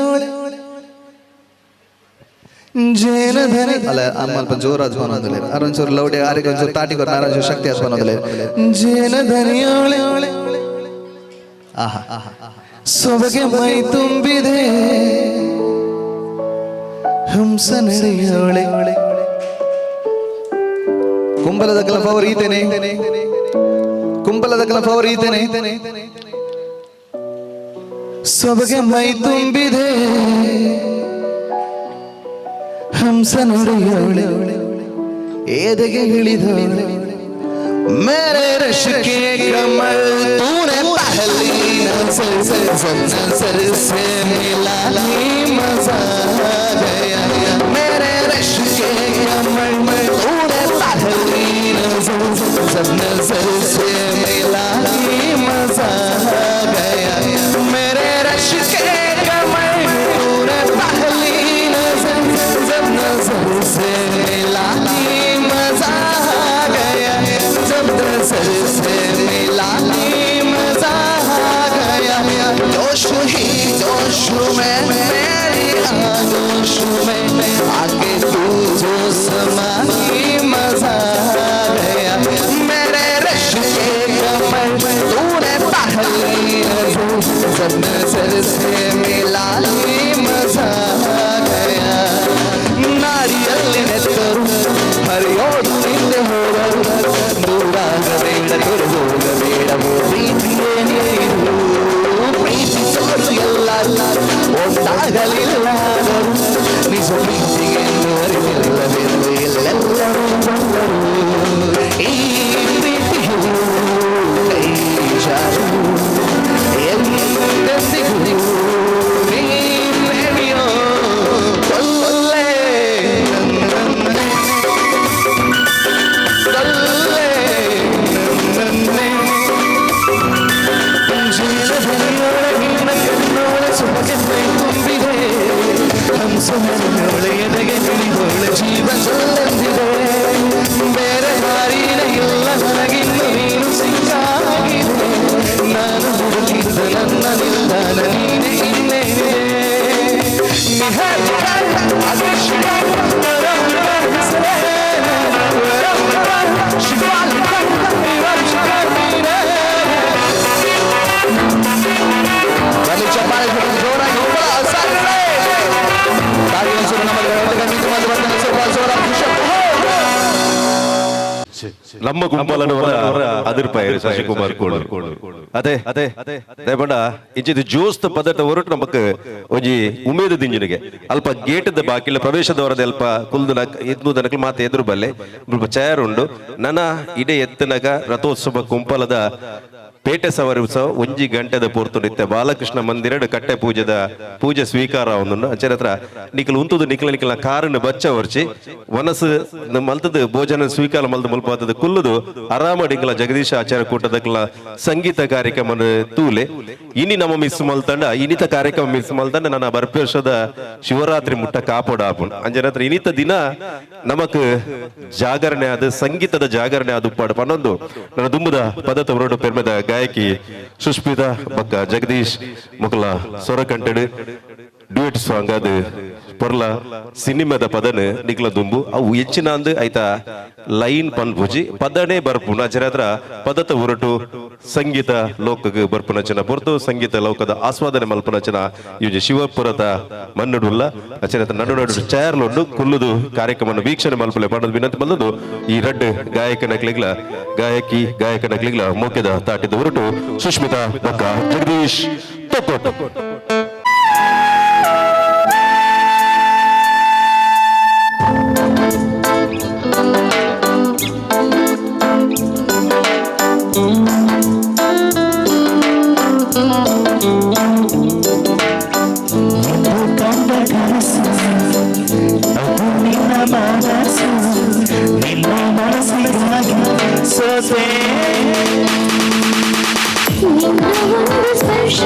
ಜೇನ ಧನಿ ಅಲ್ಲ ಅಮ್ಮ ಅಲ್ಪ ಜೋರಾದ ಫೋನ್ ಅಂದಲೆ ಅರೊಂಚೂರು ಲೌಡೆ ಆರಿಗೆ ಒಂಚೂರು ತಾಟಿ ಕೊರ ನಾರಾಜು ಶಕ್ತಿ ಆದ ಫೋನ್ ಅಂದಲೆ ಜೇನ ಧನಿಯೋಳೆ ಆಹಾ ಸೊಬಗೆ ಮೈ ತುಂಬಿದೆ ಹಂಸ ನಡೆಯೋಳೆ ಕುಂಬಲದ ಕಲಪ ಅವರು ಈತೇನೆ ಕುಂಬಲದ ಕಲಪ ಅವರು ಈತೇನೆ ಸೊಬಗೆ ಮೈ ತುಂಬಿದೆ ಹಂಸ ನಡೆಯೋಳೆ ಎದೆಗೆ ಇಳಿದೋಳೆ मेरे रश के कमल तूने पहली नजर से मिला ही मजा आ गया मेरे रश के कमल तूने पहली नजर से मिला ही मजा आ गया मेरे रश के कमल तूने पहली नजर से मिला ही मजा आ गया जब नजर से मिला ही मजा आ गया जोश ही जोश में मेरी आगोश में आके तू जो समा ही मजा आ गया मेरे रश के कमल तूने पहली नजर से मिला ही मजा आ गया नारियल ने करूं हरियोड़ निंदे हो ದೂರಾಗಬೇಡ ತೊರೆದೋಗಬೇಡ ಪ್ರೀತಿಯೇ ನೀರು ಪ್ರೀತಿ ಸೋರು ಎಲ್ಲ ಒಂದಾಗಲಿಲ್ಲ ನಿಜ ಪ್ರೀತಿಗೆ ಅರಿವಿಲ್ಲವೆಂದು ಎಲ್ಲೆಲ್ಲರೂ ಬಂದರು ಈ ಪ್ರೀತಿಯು ಕೈ ಜಾರು ಎಂದೆಂದಿಗೂ ನೀ ಪ್ರೇಮಿಯೋ ಕೊಲ್ಲೆ ಎದೆಗೆ ತಿಳಿದೋಳೆ ಜೀವ ಸಲ್ಲಂದಿದೆ ಬೇರೆ ಹಾರಿನ ಇಲ್ಲ ನನಗಿನ್ನು ನೀನು ಸಿಕ್ಕಾಗಿದೆ ನಾನು ಹುಡುಕಿದ್ದ ನನ್ನ ನಿಲ್ದಾಣ ನೀನೆ ಇನ್ನೇನೆ ನಮ್ಮ ಗುಂಪಲನವರ അതിർപ്പായ ശശികുമാർ അതെ അതെ ದೇವಣ್ಣ ಇಂಚಿದ ಜೋಸ್ತ ಪದಾರ್ಥ ಹೊರಟು ನಮಕ್ ಒಂಜಿ ಉಮೇದು ದಿಂಜಿನಿಗೆ ಅಲ್ಪ ಗೇಟದ ಬಾಕಿಲ ಪ್ರವೇಶದವರದ ಅಲ್ಪ ಕುಲ್ದು ಎದ್ದು ನನಗೆ ಮಾತು ಎದುರು ಬಲ್ಲೆ ಸ್ವಲ್ಪ ಚೇರ್ ಉಂಡು ನನ್ನ ಇಡೇ ಎತ್ತನಗ ರಥೋತ್ಸವ ಕುಂಪಲದ ಪೇಟೆ ಸವಾರಿ ಉತ್ಸವ 1 ಗಂಟೆದ ಪೂರ್ತು ನಿತ್ಯ ಬಾಲಕೃಷ್ಣ ಮಂದಿರ ಕಟ್ಟೆ ಪೂಜೆ ಸ್ವೀಕಾರ ಒಂದು ಚರಿತ್ರ ನಿಖಲ್ ಉಂತುದು ನಿಖಲ ಕಾರನ್ನು ಬಚ್ಚ ಹೊರ್ಚಿ ವನಸ್ ಮಲ್ತದ ಭೋಜನ ಸ್ವೀಕಾರ ಮಲ್ದ ಮುಲ್ಪಾತದ ಕುಲ್ಲುದು ಆರಾಮಡಿಂಗಲ ಜಗದೀಶ ಆಚಾರ್ಯ ಕೂಟದಕ್ಲ ಸಂಗೀತ ಕಾರ್ಯಕ್ರಮ ತೂಲೆ ಇನಿ ನಮ್ಮ ಮಿಸ್ ಮಲ್ತಂಡ ಇನಿತ ಕಾರ್ಯಕ್ರಮ ಮಿಸ್ ಮಲ್ತಂಡ ನನ್ನ ಬರ್ಪೇಶದ ಶಿವರಾತ್ರಿ ಮುಟ್ಟ ಕಾಪೋಡ ಆಪುಂಡು ಅಂಜನತ್ರ ಇನಿತ ದಿನ ನಮಕ್ ಜಾಗರಣೆ ಆದ ಸಂಗೀತದ ಜಾಗರಣೆ ಆದ ಉಪ್ಪಾಡು ಪನ್ನೊಂದು ನನ್ನ ದುಂಬುದ ಪದತ ಹೊರಡು ಪೆರ್ಮೆದ ಗಾಯಕಿ ಸುಷ್ಮಿತಾ ಬಕ್ಕ ಜಗದೀಶ್ ಮುಕಲ ಸೊರಕಂಟೆಡು ಡ್ಯೂಯೆಟ್ ಸಾಂಗ್ ಅದು ಪೊರ್ಲ ಸಿನಿಮಾದ ಪದನ ನಿಕ್ಲ ದುಂಬು ಅವು ಹೆಚ್ಚಿನ ಅಂದು ಆಯ್ತಾ ಲೈನ್ ಪನ್ಪುಜಿ ಪದನೇ ಬರ್ಪುನ ಅಚರಾತ್ರ ಪದತ ಹೊರಟು ಸಂಗೀತ ಲೋಕಕ್ಕೆ ಬರ್ಪುನಚನ ಹೊರತು ಸಂಗೀತ ಲೋಕದ ಆಸ್ವಾದನೆ ಮಲ್ಪನಚನ ಇವು ಶಿವಪುರದ ಮನ್ನಡುಲ್ಲ ಅಚರಾತ್ರ ನಡು ಚೇರ್ಲೊಂಡು ಕುಲ್ಲುದು ಕಾರ್ಯಕ್ರಮ ವೀಕ್ಷಣೆ ಮಲ್ಪಲೆ ಪಣ್ಣದು ವಿನಂತಿ ಬಂದದು ಈ ರಡ್ ಗಾಯಕನಕ್ಲಿಗ್ಲ ಮೋಕ್ಯದ ತಾಟಿದ ಹೊರಟು ಸುಷ್ಮಿತಾ ಬಕ್ಕ ಜಗದೀಶ್ ತೊಕ್ಕೊಟ್ಟು ನಿನ್ನ ಒಂದು ಸ್ಪರ್ಶ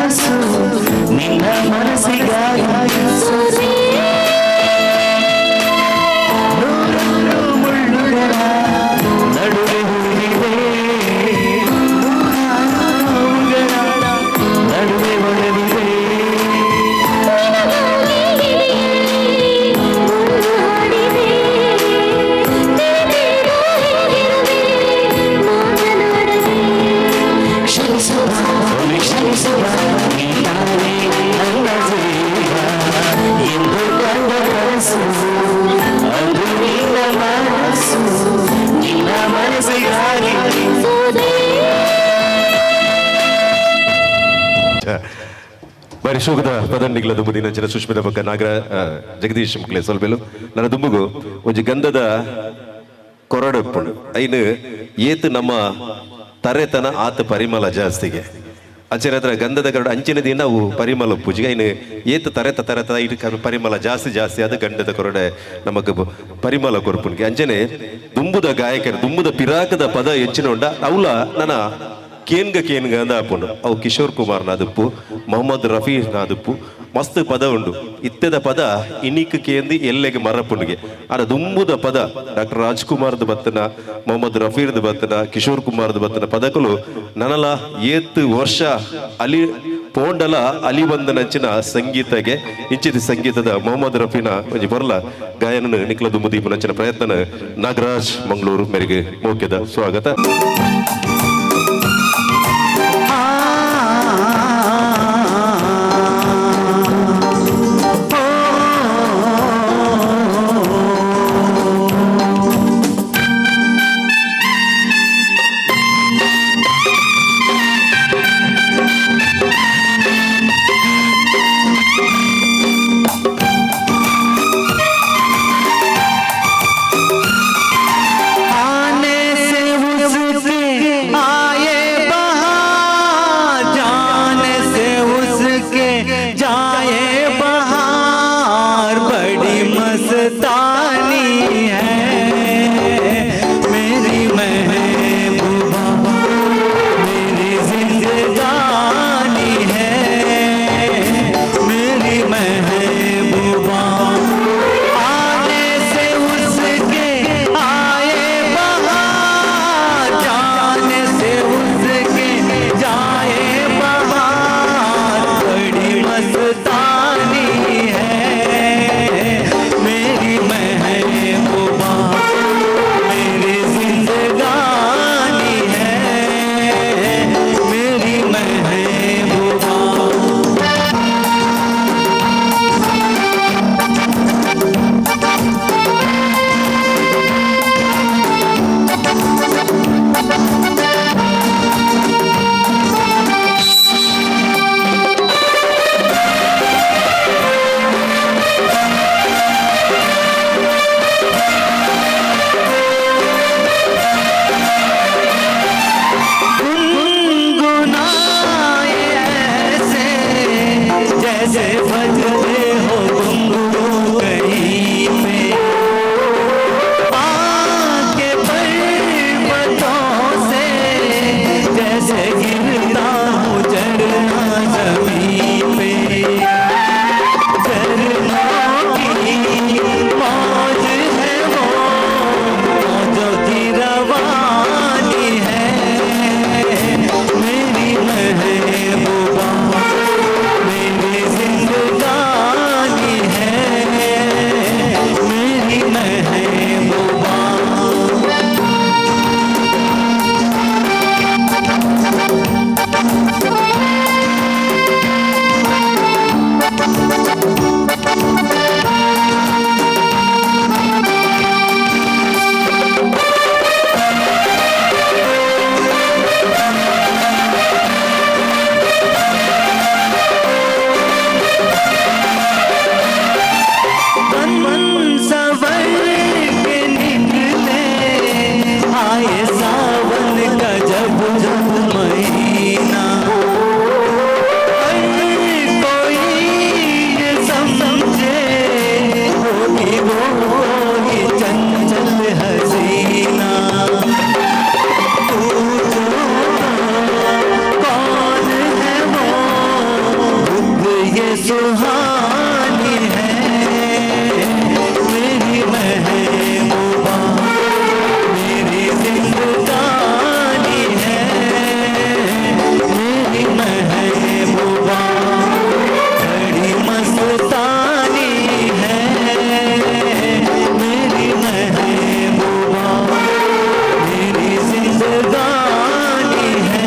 ಮನಸ್ಸು ನಿನ್ನ ಮನಸ್ಸಿಗಾಗಿ ನೂರಾರು ಮುಳ್ಳುಗಳ ನಡುವೆ ಹೂವಿದೆ ನೂರಾರುಗಳ ನಡುವೆ ಒಳವಿದೆ ಕ್ಷಮಿಸುವ ನೀನಾನೇ ನನ್ನ ಜೀವ ಎಂದು ಕಂಡ ಕನಸು ಅದು ನಿನ್ನ ಮನಸ್ಸು ನಿನ್ನ ಮನಸ್ಸಿಗಾಗಿ ಬಾರಿ ಶೋಕದ ಪದಂಡಿಗಳ ದುಂಬು ನಂಚಿನ ಸುಷ್ಮಿತ ಪಕ್ಕ ನಾಗರ ಜಗದೀಶ್ ಮುಕ್ಲೆ ಸ್ವಲ್ಪಲು ನನ್ನ ದುಂಬುಗು ಒಂಜಿ ಗಂಧದ ಕೊರಡಪ್ಪುಂಡು ಐನು ಏತು ನಮ್ಮ ತರೆತನ ಆತ ಪರಿಮಳ ಜಾಸ್ತಿಗೆ ಅಂಚಿನ ಹತ್ರ ಗಂಧದ ಕರಡು ಅಂಚಿನ ದಿನ ಅವು ಪರಿಮಳ ಪೂಜೆಗೆ ಐನು ಏತು ತರೆತ ಇಟ್ಟು ಪರಿಮಳ ಜಾಸ್ತಿ ಅದು ಗಂಧದ ಕೊರಡೆ ನಮಕ್ ಪರಿಮಳ ಕೊರ್ಪುನ್ಗೆ ಅಂಚನೆ ದುಂಬುದ ಗಾಯಕರು ದುಂಬುದ ಪಿರಾಕದ ಪದ ಹೆಚ್ಚಿನ ಉಂಡ ಅವಳ ನನ್ನ ಕೇನ್ಗ ಅಂದ ಹಾಪುಂಡು ಅವು ಕಿಶೋರ್ ಕುಮಾರ್ ನಾದಪ್ಪು ಮೊಹಮ್ಮದ್ ರಫೀ ನಾದಪ್ಪು ಮಸ್ತ್ ಪದ ಉಂಡು ಇತ್ತದ ಪದ ಇನಿಕ್ ಕೇಂದಿ ಎಲ್ಲೆಗೆ ಮರಪುಂಡಿಗೆ ಆರ ದುಂಬುದ ಪದ ಡಾಕ್ಟರ್ ರಾಜ್ಕುಮಾರ್ದ ಬತ್ತನ ಮೊಹಮ್ಮದ್ ರಫೀರ್ದ ಬತ್ತನ ಕಿಶೋರ್ ಕುಮಾರ್ದ ಬತ್ತನ ಪದಕಲು ನನಲ ಏತ್ ವರ್ಷ ಅಲಿ ಪೋಂಡಲ ಅಲಿ ಬಂದ ನಂಚಿನ ಸಂಗೀತಗೆ ಇಂಚಿದ ಸಂಗೀತದ ಮೊಹಮ್ಮದ್ ರಫೀನ ಒಂಜಿ ಬರಲ ಗಾಯನ ನಿಕ್ಲ ದುಂಬು ದೀಪ ನಂಚಿನ ಪ್ರಯತ್ನ ನಾಗರಾಜ್ ಮಂಗಳೂರು ಮೇರೆಗೆ ಮೋಕ್ಯದ ಸ್ವಾಗತ. मेरी महबूबा मेरी जिंदगानी सुहानी है मेरी महबूबा मेरी जिंदगानी है मेरी महबूबा बड़ी मस्तानी है मेरी महबूबा मेरी जिंदगानी है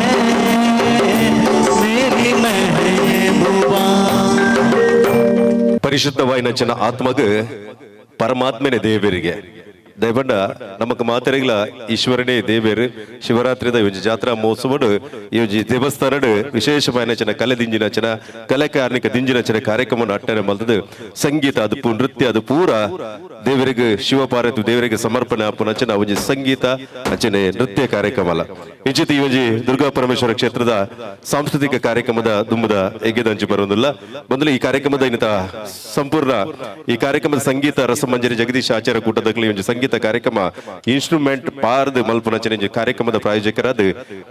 मेरी महबूबा ಪರಿಶುದ್ಧವಾಯಿನಂಚಿನ ಆತ್ಮಗ ಪರಮಾತ್ಮನೇ ದೇವರಿಗೆ ದಯಪಂಡ ನಮಕ್ ಮಾತರಿಗಳ ಈಶ್ವರನೇ ದೇವೇರು ಶಿವರಾತ್ರಿದ ಇವಂಜಿ ಜಾತ್ರಾ ಮಹೋತ್ಸವಡು ಇವಂಜಿ ದೇವಸ್ಥಾನಡು ವಿಶೇಷವಾಯಿನಚಿನ ಕಲೆ ದಿಂಜಿನಚಿನ ಕಲೆ ಕಾರ್ಮಿಕ ದಿಂಜಿನಚಿನ ಕಾರ್ಯಕ್ರಮ ಅಟ್ಟನೆ ಮಲ್ತದು ಸಂಗೀತ ಅದು ನೃತ್ಯ ಅದು ಪೂರ ದೇವರಿಗೆ ಶಿವಪಾರ್ವತಿ ದೇವರಿಗೆ ಸಮರ್ಪಣೆ ಆಪುನಚಿನ ಒಂಜಿ ಸಂಗೀತ ಅಂಚನೆ ನೃತ್ಯ ಕಾರ್ಯಕ್ರಮ ಅಲ್ಲ ಇಂಚಿತ ಇವಂಜಿ ದುರ್ಗಾ ಪರಮೇಶ್ವರ ಕ್ಷೇತ್ರದ ಸಾಂಸ್ಕೃತಿಕ ಕಾರ್ಯಕ್ರಮದ ದುಂಬದ ಎಗ್ಗೆದಂಚಿ ಬರೋದಿಲ್ಲ ಮೊದಲು ಈ ಕಾರ್ಯಕ್ರಮದ ಇನ್ನಿತ ಸಂಪೂರ್ಣ ಈ ಕಾರ್ಯಕ್ರಮದ ಸಂಗೀತ ರಸಮಂಜರಿ ಜಗದೀಶ್ ಆಚಾರ್ಯ ಕೂಟದಲ್ಲಿ ಒಂಜಿ ಸಂಗೀತ ಕಾರ್ಯಕ್ರಮ ಇನ್ಸ್ಟ್ರೂಮೆಂಟ್ ಪಾರ್ದು ಮಲ್ಪುನಂಚಿನ ಕಾರ್ಯಕ್ರಮದ ಪ್ರಾಯೋಜಕರಾದ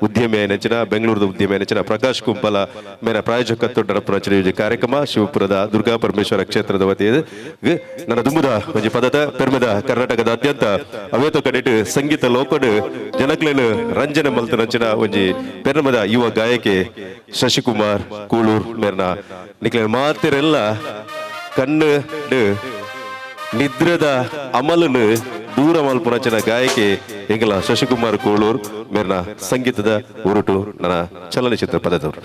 ಉದ್ಯಮಿ ನೆಚ್ಚಿನ ಬೆಂಗಳೂರದ ಉದ್ಯಮಿ ನೆಚ್ಚಿನ ಪ್ರಕಾಶ್ ಕುಂಪಲ ಮೇರ ಪ್ರಾಯೋಜಕತ್ವ ನಡಪುನಂಚಿನ ಕಾರ್ಯಕ್ರಮ ಶಿವಪುರದ ದುರ್ಗಾ ಪರಮೇಶ್ವರ ಕ್ಷೇತ್ರದ ವತಿಯಿಂದ ನನ್ನ ದುಂಬುದ ಒಂಜಿ ಪದದ ಪೆರ್ಮೆದ ಕರ್ನಾಟಕದಾದ್ಯಂತ ಅವೇತ ಕಡೆಟ್ ಸಂಗೀತ ಲೋಕಡ್ ಜನಕ್ಲೇನು ರಂಜನೆ ಮಲ್ತನಂಚಿನ ಒಂಜಿ ಪೆರ್ಮದ ಯುವ ಗಾಯಕಿ ಶಶಿಕುಮಾರ್ ಕೂಳೂರ್ ಮೇರ್ನ ನಿಕ್ಲೇನು ಮಾತಿರೆಲ್ಲ ಕಣ್ಣು ನಿದ್ರದ ಅಮಲನು ದೂರ ಮಲ್ಪುನಚಿನ ಗಾಯಕಿ ಎಂಗಲ ಶಶಿಕುಮಾರ್ ಕೋಳೂರ್ ಮೇರ್ನ ಸಂಗೀತದ ಉರುಟು ನನ್ನ ಚಲನಚಿತ್ರ ಪದದವರು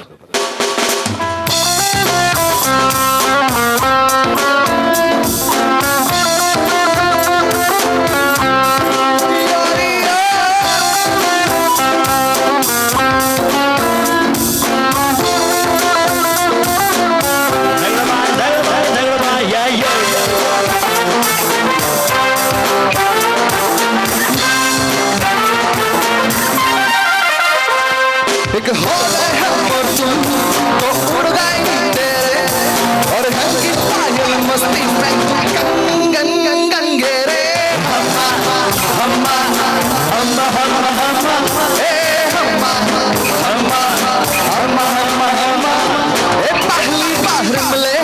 एक होले हम और तुम तो उड़ गए तेरे और हम की पायल मस्ती में गंगन गंगन गंगेरे हम्मा हम्मा हम्मा हम्मा हम्मा ए हम्मा हम्मा हम्मा हम्मा हम्मा ए पहली बार मिले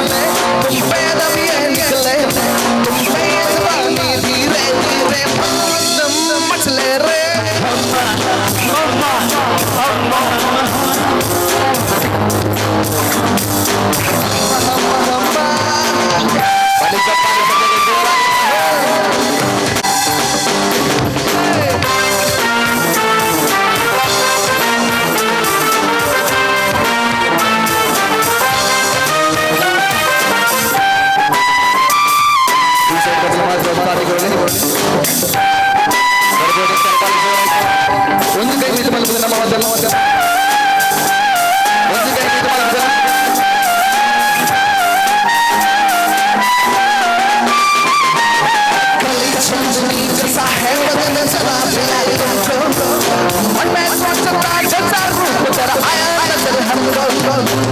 तुम पे दबी निकले तुम पे जवानी धीरे धीरे तुम मचले रे हम्मा हम्मा हम्मा ಒಂದು ಕೈ ಮೀದು ಮಲ್ಪದ ನಮ್ಮ ಒಂದು ಕೈ ಮೀದು ಮಲ್ಪದ कली चंचली जैसा है बदन चला बिलाई तुमको मन में सोचता जैसा रूप तेरा आया नजर हमको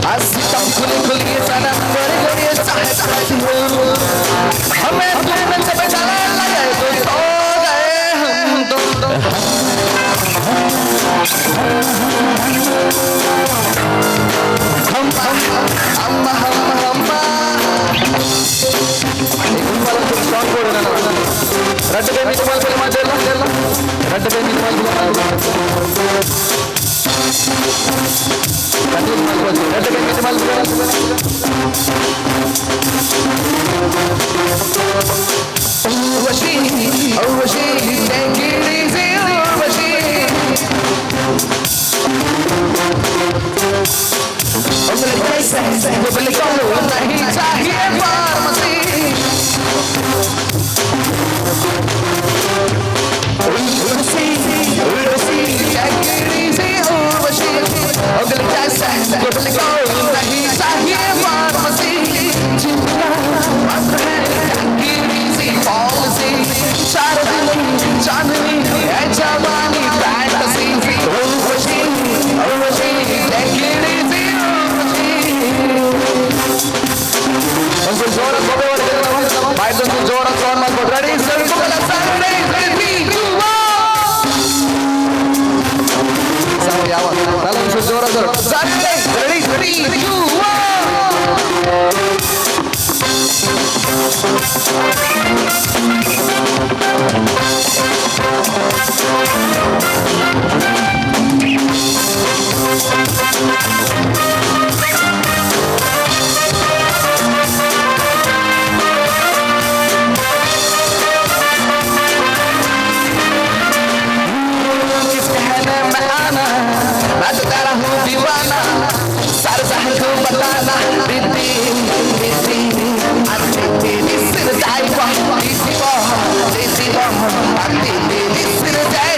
आसी तम खुली खुली सनम गोरी गोरी चाहे चाहती हो हमें तुमने जब चला लगे तो सो गए हम दोनों हम रट पे मिट माल मजे रट पे मिट माल रट पे मिट माल Urvashi take it easy Urvashi उंगली कैसे उंगली को नहीं चाहिए pharmacy Urvashi take it easy Urvashi उंगली कैसे उंगली को नहीं चाहिए फार्मेसी जिंदा मस्त है take it easy policy चांदनी चांदनी है जवानी fantasy Urvashi take it easy Urvashi na bibi bibi ati bibi sir dai wa bibi wa ati bibi sir dai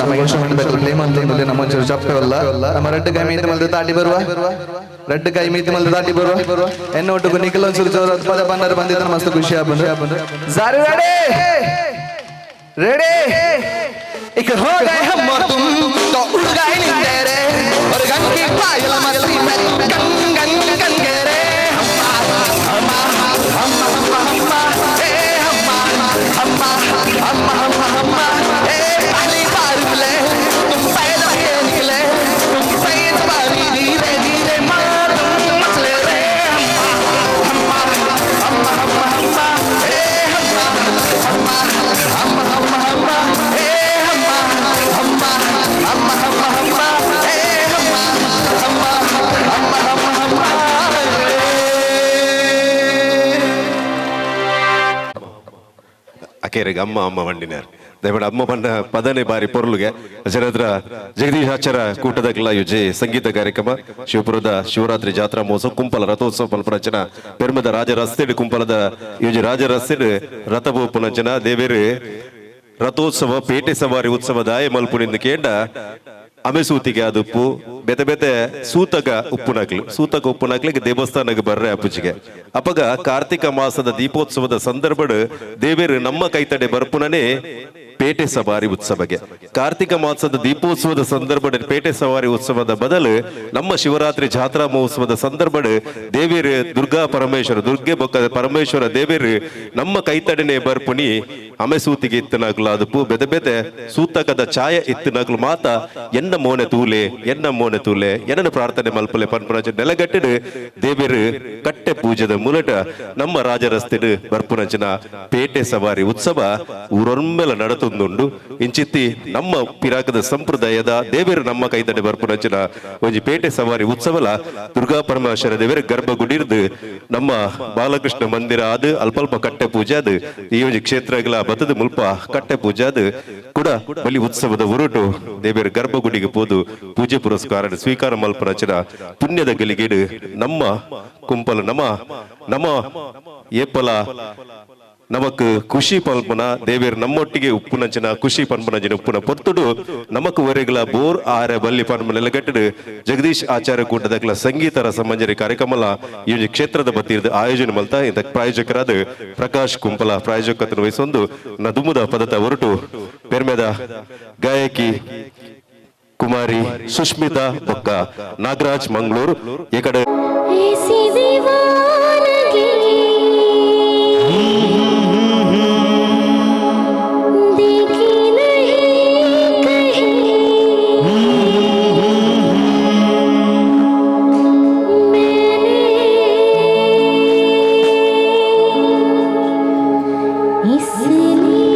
ನಮಗೆ ಇನ್ಸ್ಟ್ರೂಮೆಂಟ್ ಬೇಕು ಮಂತ್ಲಿ ನಮ್ಮ ಒಂಚೂರು ಚಪ್ಪವಲ್ಲ ನಮ್ಮ ರೆಡ್ ಕೈ ಮೀತಿ ಮಲ್ದ ತಾಟಿ ಬರುವ ರೆಡ್ ಕೈ ಮೀತಿ ಮಲ್ದ ತಾಟಿ ಬರುವ ಎನ್ನ ಒಟ್ಟಿಗೆ ನಿಖಿಲ್ ಒಂಚೂರು ಚೋರ ಪದ ಬಂದರೆ ಬಂದಿದ್ರೆ ಮಸ್ತ್ ಖುಷಿ ಆಗ್ಬಂದು ಸಾರಿ ರೆಡಿ ರೆಡಿ एक हो गए हम और तुम तो उड़ गए नींदे रे और गन की पायल मस्ती में गन गन गन गे रे हम्मा हम्मा हम्मा हम्मा ए हम्मा हम्मा हम्मा हम्मा हम्मा ए पहली बार मिले तुम पैदा के निकले तुम सही बारी धीरे धीरे मार तुम मसले रे हम्मा हम्मा हम्मा हम्मा ए हम्मा हम्मा हम्मा हम्मा हम्मा ए ಅಕೇರಿಗೆ ಅಮ್ಮ ಅಮ್ಮ ಮಂಡಿನಾರು ದಯಮಾಡಿ ಅಮ್ಮ ಬಣ್ಣ ಪದನೇ ಬಾರಿ ಪೊರ್ಲುಗೆ ಜನತ್ರ ಜಗದೀಶ್ ಆಚಾರ ಕೂಟದಕ್ಲ ಯೋಜೆ ಸಂಗೀತ ಕಾರ್ಯಕ್ರಮ ಶಿವಪುರದ ಶಿವರಾತ್ರಿ ಜಾತ್ರಾ ಮಹೋತ್ಸವ ಕುಂಪಲ ರಥೋತ್ಸವ ಪಲ್ಪನಂಚನ ಪೆರ್ಮದ ರಾಜ ರಸ್ತೆಡ್ ಕುಂಪಲದ ಯೋಜೆ ರಾಜ ರಸ್ತೆಡ್ ರಥಬೋ ಪುನಂಚನ ದೇವೇರು ರಥೋತ್ಸವ ಪೇಟೆ ಸವಾರಿ ಉತ್ಸವ ದಾಯ ಮಲ್ಪುನಿಂದ ಕೇಂಡ ಅಮೆಸೂತಿಗೆ ಅದು ಉಪ್ಪು ಬೆತೆ ಬೆತೆ ಸೂತಕ ಉಪ್ಪು ನಕ್ಲಿಗೆ ದೇವಸ್ಥಾನಕ್ಕೆ ಬರ್ರೆ ಅಪ್ಪುಚಿಗೆ ಅಪಗ ಕಾರ್ತಿಕ ಮಾಸದ ದೀಪೋತ್ಸವದ ಸಂದರ್ಭ ದೇವೇರು ನಮ್ಮ ಕೈತಡೆ ಬರ್ಪುನನೇ ಪೇಟೆ ಸವಾರಿ ಉತ್ಸವಗೆ ಕಾರ್ತಿಕ ಮಾಸದ ದೀಪೋತ್ಸವದ ಸಂದರ್ಭ ಪೇಟೆ ಸವಾರಿ ಉತ್ಸವದ ಬದಲು ನಮ್ಮ ಶಿವರಾತ್ರಿ ಜಾತ್ರಾ ಮಹೋತ್ಸವದ ಸಂದರ್ಭ ದೇವೇರು ದುರ್ಗಾ ಪರಮೇಶ್ವರ ದುರ್ಗೆ ಬೊಕ್ಕದ ಪರಮೇಶ್ವರ ದೇವೇರು ನಮ್ಮ ಕೈತಡೆನೆ ಬರ್ಪುನಿ ಅಮೆಸೂತಿಗೆ ಇತ್ತನಾಗ್ಲು ಅದಪ್ಪು ಬೆದೆ ಬೆದೆ ಸೂತಕದ ಛಾಯ ಇತ್ತನಾಗ್ಲು ಮಾತ ಎನ್ನ ಮೋನೆ ತೂಲೆ ಎನ್ನ ಪ್ರಾರ್ಥನೆ ಮಲ್ಪಲೆ ಪನ್ಪುನಂಚ ನೆಲಗಟ್ಟಿಡು ದೇವೇರು ಕಟ್ಟೆ ಪೂಜೆದ ಮೂಲಟ ನಮ್ಮ ರಾಜ ರಸ್ತೆಡು ಬರ್ಪುನಂಚಿನ ಪೇಟೆ ಸವಾರಿ ಉತ್ಸವ ಊರೊಮ್ಮೆಲ ನಡತುಂದುಂಡು ಇಂಚಿತ್ತಿ ನಮ್ಮ ಪಿರಾಕದ ಸಂಪ್ರದಾಯದ ದೇವೇರು ನಮ್ಮ ಕೈತಡೆ ಬರ್ಪುನಂಚಿನ ಒಂಜಿ ಪೇಟೆ ಸವಾರಿ ಉತ್ಸವಲ ದುರ್ಗಾ ಪರಮೇಶ್ವರ ದೇವೇರು ಗರ್ಭಗುಡಿರ್ದು ನಮ್ಮ ಬಾಲಕೃಷ್ಣ ಮಂದಿರ ಅದು ಅಲ್ಪಲ್ಪ ಕಟ್ಟೆ ಪೂಜೆ ಅದು ಈ ಒಂಜಿ ಕ್ಷೇತ್ರಗಳ ಬತದ ಮುಲ್ಪ ಕಟ್ಟೆ ಪೂಜೆ ಅದು ಕೂಡ ಬಲಿ ಉತ್ಸವದ ಉರುಟು ದೇವೇರು ಗರ್ಭಗುಡಿಗೆ ಪೋದು ಪೂಜೆ ಪುರಸ್ಕಾರ ಸ್ವೀಕಾರ ಮಲ್ಪನಂಚಿನ ಪುಣ್ಯದ ಗಳಿಗೇಡು ನಮ್ಮ ಕುಂಪಲ ನಮ್ಮ ಏಪಲ ನಮಕ್ ಖುಷಿ ಪಲ್ಪನ ದೇವೇರು ನಮ್ಮೊಟ್ಟಿಗೆ ಉಪ್ಪುನಂಚಿನ ಖುಷಿ ಪನ್ಪನಂಚಿನ ಉಪ್ಪುನ ಪೊತ್ತುಡು ನಮಕ್ ವರೆಗಳ ಬೋರ್ ಆರ ಬಲ್ಲಿ ಪನ್ಪನೆಲಗಟ್ಟಿಡು ಜಗದೀಶ್ ಆಚಾರ್ಯ ಕೂಟದಕ್ಲ ಸಂಗೀತ ರಸಮಂಜರಿ ಕಾರ್ಯಕ್ರಮಲ ಈ ಕ್ಷೇತ್ರದ ಬತ್ತಿರ್ದು ಆಯೋಜನೆ ಮಲ್ತ ಇಂತ ಪ್ರಾಯೋಜಕರಾದ ಪ್ರಕಾಶ್ ಕುಂಪಲ ಪ್ರಾಯೋಜಕತ್ವ ವಹಿಸೊಂದು ನದುಮುದ ಪದದ ಹೊರಟು ಪೆರ್ಮೆದ ಗಾಯಕಿ ಕುಮಾರಿ ಸುಷ್ಮಿತಾ ಬೊಕ್ಕ ನಾಗರಾಜ್ ಮಂಗಳೂರು ಈ ಕಡೆ ऐसी दीवानगी देखी नहीं कहीं मैंने इसलिए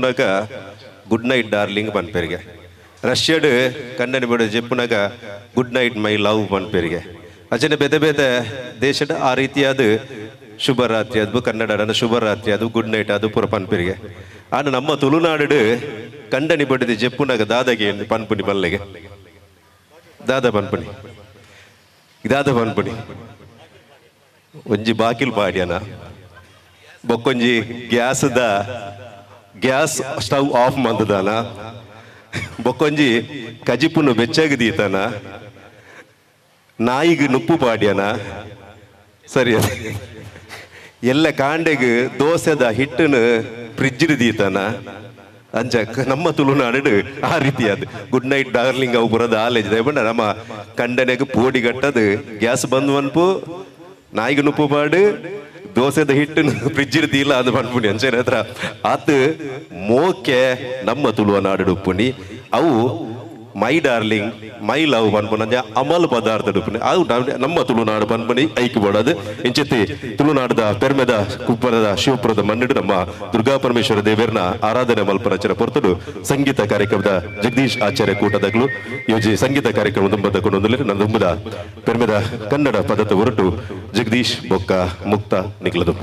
చెప్పునాక గుడ్ నైట్ డార్లింగ్ పనిపెరిగే రష్యాడు కండని ಬಿಡ చెప్పుನಾಗ ಗುಡ್ ನೈಟ್ ಮೈ ಲವ್ ಪನ್ಪೆರಿಗೆ ಅಚನೆ ಬೇತೆ ಬೇತೆ ದೇಶದ ಆ ರೀತಿಯಾದ ಶುಭರಾತ್ರಿ ಅದು ಕನ್ನಡ ಶುಭರಾತ್ರಿ ಅದು ಗುಡ್ ನೈಟ್ ಅದು ಪೂರ ಪನ್ಪೆರಿಗೆ ಆನ ನಮ್ಮ ತುಳುನಾಡು ಕಂಡನಿ ಬಡಿದ చెప్పుನಾಗ ದಾದಾಗೆ ಪನ್ಪುನಿ ಬಲ್ಲೆಗೆ ದಾದ ಪನ್ಪುನಿ ಇದಾದ ಪನ್ಪುನಿ ಒಂಜಿ ಬಾಕಿಲ್ ಪಾಡ್ಯಾನ ಬೊಕ್ಕೊಂಜಿ ಗ್ಯಾಸ್ ಸ್ಟವ್ ಆಫ್ ಮಂದದಾನ ಬೊಕ್ಕೊಂಜಿ ಕಜಿಪುನು ಬೆಚ್ಚಾಗಿ ದೀತಾನ ನಾಯಿಗೆ ನುಪ್ಪು ಪಾಡ್ಯಾನ ಸರಿ ಎಲ್ಲ ಕಾಂಡೆಗೆ ದೋಸೆದ ಹಿಟ್ಟನ್ನು ಫ್ರಿಜ್ಜ್ ದೀತಾನ ಅಂಚ ನಮ್ಮ ತುಳುನಾಡು ಆ ರೀತಿ ಅದು ಗುಡ್ ನೈಟ್ ಡಾರ್ಲಿಂಗ್ ಅವು ಬರೋದು ಆಲೇಜ್ ಬಂಡ ನಮ್ಮ ಕಂಡನೆಗೆ ಪೋಡಿ ಕಟ್ಟದು ಗ್ಯಾಸ್ ಬಂದು ಅನ್ಪು ನಾಯಿಗೆ ನುಪ್ಪು ಪಾಡು ದೋಸೆದ ಹಿಟ್ಟು ಫ್ರಿಜ್ ಇರ್ದಿಲ್ಲ ಅದು ಪನ್ಪುಣಿ ಅಂಚೆನ ಹತ್ರ ಆತು ಮೋಕೆ ನಮ್ಮ ತುಳುನಾಡು ಉಪ್ಪುನಿ ಅವು ಮೈ ಡಾರ್ಲಿಂಗ್ ಮೈ ಲವ್ ಪನ್ಪುನ ಅಮಲ್ ಪದಾರ್ಥ ಉಪ್ಪುನಿ ಅವು ನಮ್ಮ ತುಳುನಾಡು ಪನ್ಪುನಿ ಐಕ್ ಬೋಡದು ಇಂಚೆತ್ತಿ ತುಳುನಾಡದ ಪೆರ್ಮೆದ ಕುಪ್ಪರದ ಶಿವಪುರದ ಮಣ್ಣಿಡು ನಮ್ಮ ದುರ್ಗಾ ಪರಮೇಶ್ವರ ದೇವರನ್ನ ಆರಾಧನೆ ಮಲ್ಪನಚರ ಪೊರ್ತಡು ಸಂಗೀತ ಕಾರ್ಯಕ್ರಮದ ಜಗದೀಶ್ ಆಚಾರ್ಯ ಕೂಟದಾಗಲು ಯೋಜಿ ಸಂಗೀತ ಕಾರ್ಯಕ್ರಮ ತುಂಬದ ಕೊಂಡೊಂದಲೇ ನನ್ನ ತುಂಬದ ಪೆರ್ಮೆದ ಕನ್ನಡ ಪದದ ಹೊರಟು ಜಗದೀಶ್ ಬೊಕ್ಕ ಮುಕ್ತ ನಿಕ್ಲದು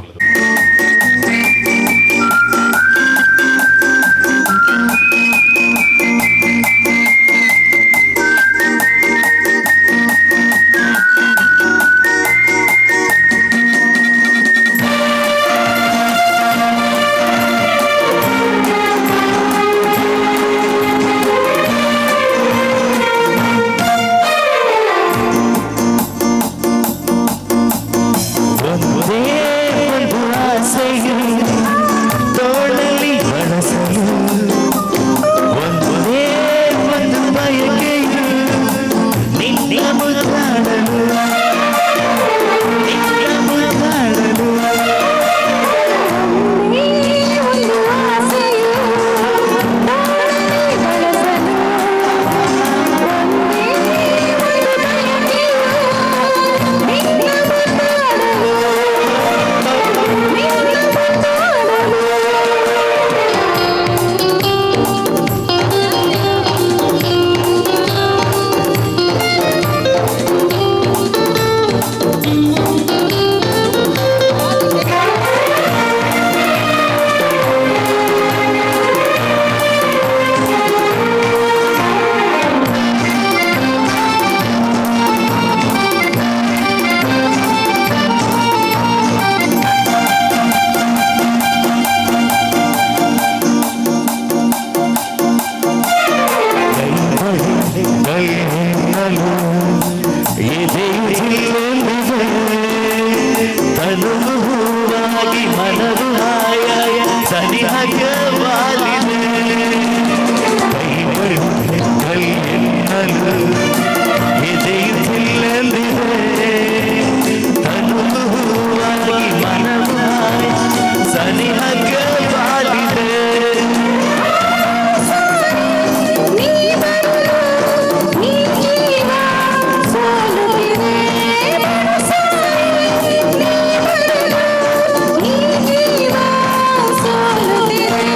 ನೀ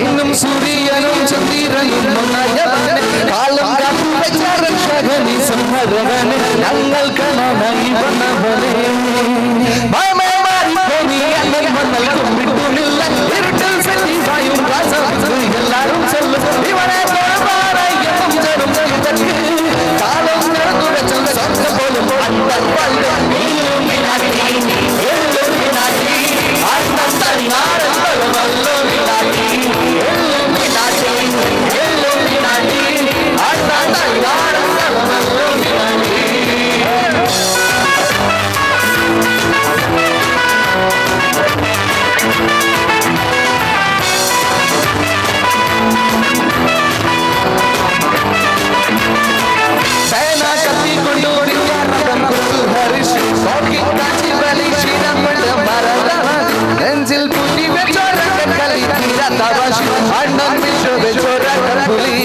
എന്നും സൂര്യനും ചന്ദ്രനും ഒന്നായവനെ കാലം കാത്തു വെച്ച രക്ഷകനെ സംഹരകനെ ഞങ്ങൾ കാണാനായി വന്നവനെ ഭയമേ മാറിപ്പോയി അണ്ണൻ വന്നാൽ കുമ്പിട്ടുമില്ല ഇരുട്ടിൽ സജീവായും രാജാവ് എല്ലാരും ചൊല്ലും ഇവനെ തൊഴാറായി എന്നും ജനം ഇതற்கு കാലം നടന്നു വെച്ച സ്വർഗ പോലും അണ്ണൻ വന്നു Sena kati kondu riyam kundu harish Koki kachi bali shiram manda marala Nenzil puti bechora kali tira tabashi Annan visho bechora kapuli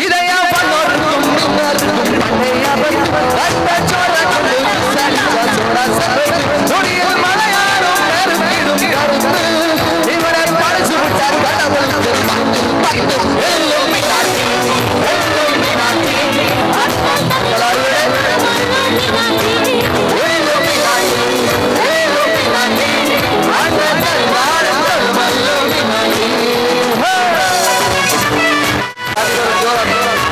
Idaya panor kumbinar kumpaya batu Atta chora kundu sari chora sabatu Nuriyal malayaram nervidum karuttu Ivare padachu vittar kadavul pattu Illuminati Illuminati Hey!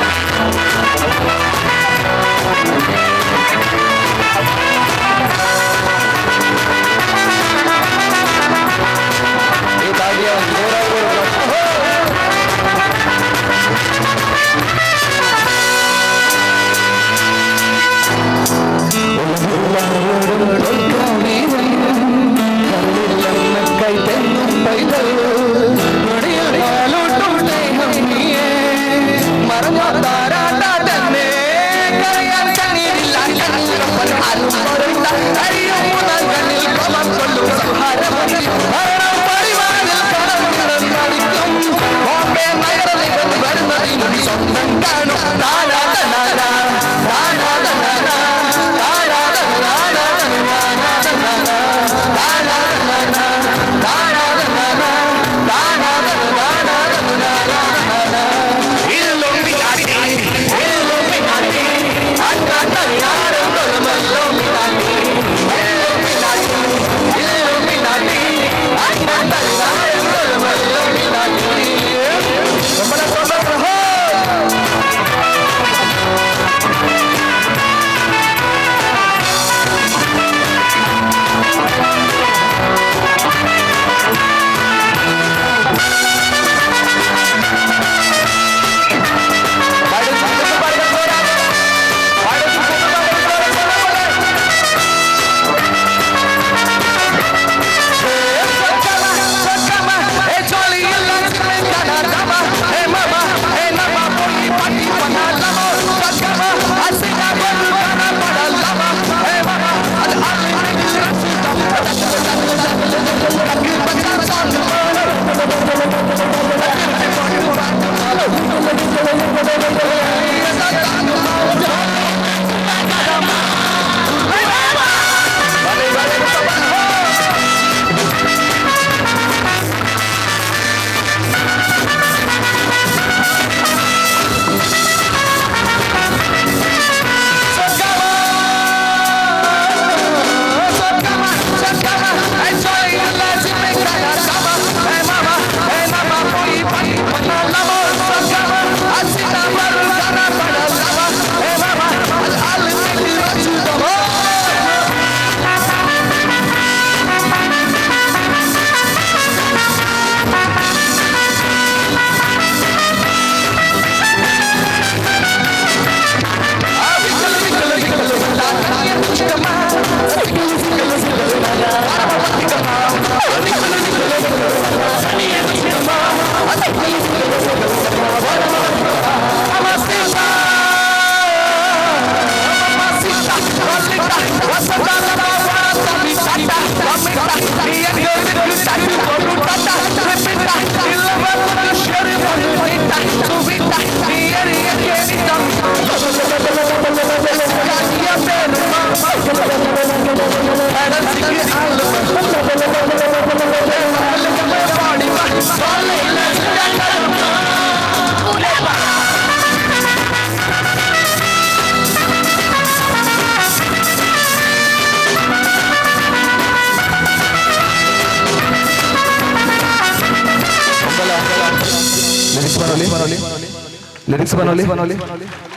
Lyrics ಬನೋಲಿ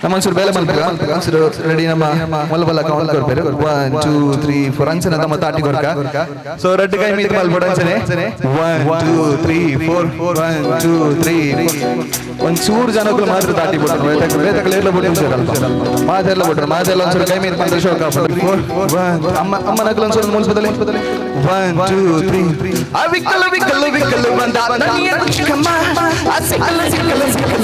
ನಮ್ಮ ಒಂಚೂರು ಬೇಲೆ ಒಂಚೂರು ready ನಮ್ಮ ಮಲ್ಬಲ್ಲ count ಕೊಡ್ಬೇರು 1 2 3 4 ಅಂಚನೆ ನಮ್ಮ ತಾಟಿ ಕೊರ್ಕ so red ಕೈ ಮೀದ್ ಮಲ್ಬೋಡ ಅಂಚನೆ 1 2 3 4 1 2 3 ಒಂಚೂರು ಜನಗಳು ಮಾತ್ರ ತಾಟಿ ಬಿಡ್ತಾರೆ ವೇತಕಲೆ ಎಲ್ಲ ಬಿಟ್ಟು ಮಾದೆಲ್ಲ ಬಿಟ್ರು ಮಾದೆಲ್ಲ ಒಂಚೂರು ಕೈ ಮೀದ್ ಬಂದ್ರೆ ಶೋಕ 4 ಅಮ್ಮ ನಕಲ ಒಂಚೂರು ಮುಲ್ಸ್ಬದಲೆ 1 2 3 ಆ ವಿಕಲ್ ವಿಕಲ್ ವಿಕಲ್ ಬಂದ ನನಿಯ ಚಿಕ್ಕಮ್ಮ ಆ ಸಿಕ್ಕಲ ಸಿಕ್ಕಲ ಸಿಕ್ಕಲ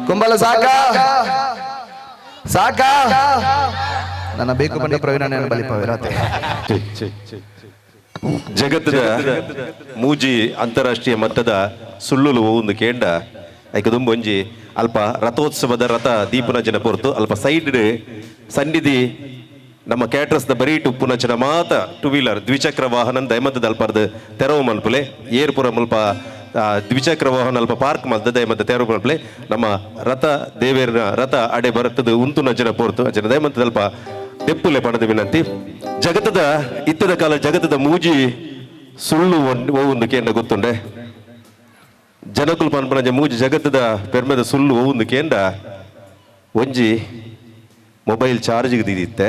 ಕುಂಬಲ ಸಾಕ ಸಾಕ ನನ್ನ ಬೇಕು ಬಂದ ಪ್ರವೀಣ ಬಲಿಪವಿರತ್ತೆ ಜಗತ್ತದ ಮೂಜಿ ಅಂತಾರಾಷ್ಟ್ರೀಯ ಮಟ್ಟದ ಸುಳ್ಳುಲು ಒಂದು ಕೇಂಡ ಐಕ ಒಂಜಿ ಅಲ್ಪ ರಥೋತ್ಸವದ ರಥ ದೀಪನಜನ ಪೊರ್ತು ಅಲ್ಪ ಸೈಡ್ ಸನ್ನಿಧಿ ನಮ್ಮ ಕ್ಯಾಟ್ರಸ್ ದ ಬರೀ ಟುಪ್ಪುನಚನ ಮಾತ ಟೂ ವೀಲರ್ ದ್ವಿಚಕ್ರ ವಾಹನ ದೈಮದ ಅಲ್ಪರ್ದು ತೆರವು ಮಲ್ಪಲೆ ಏರ್ಪುರ ಮುಲ್ಪ ದ್ವಿಚಕ್ರ ವಾಹನ ಅಲ್ಪ ಪಾರ್ಕ್ ಮಲ್ದ ದೈಮದ ತೆರವು ಮಲ್ಪಲೆ ನಮ್ಮ ರಥ ದೇವೇರಿನ ರಥ ಅಡೆ ಬರುತ್ತದೆ ಉಂತು ನಜನ ಪೋರ್ತು ಅಜನ ದೈಮದ ಅಲ್ಪ ತೆಪ್ಪುಲೆ ಪಣದ ವಿನಂತಿ ಜಗತ್ತದ ಇತ್ತದ ಕಾಲ ಜಗತ್ತದ ಮೂಜಿ ಸುಳ್ಳು ಒಂದು ಕೇಂದ್ರ ಗೊತ್ತುಂಡೆ ಜನಕುಲ್ ಪನ್ಪನ ಮೂಜಿ ಜಗತ್ತದ ಪೆರ್ಮೆದ ಸುಳ್ಳು ಒಂದು ಕೇಂದ್ರ ಒಂಜಿ ಮೊಬೈಲ್ ಚಾರ್ಜ್ಗೆ ದೀದಿತ್ತೆ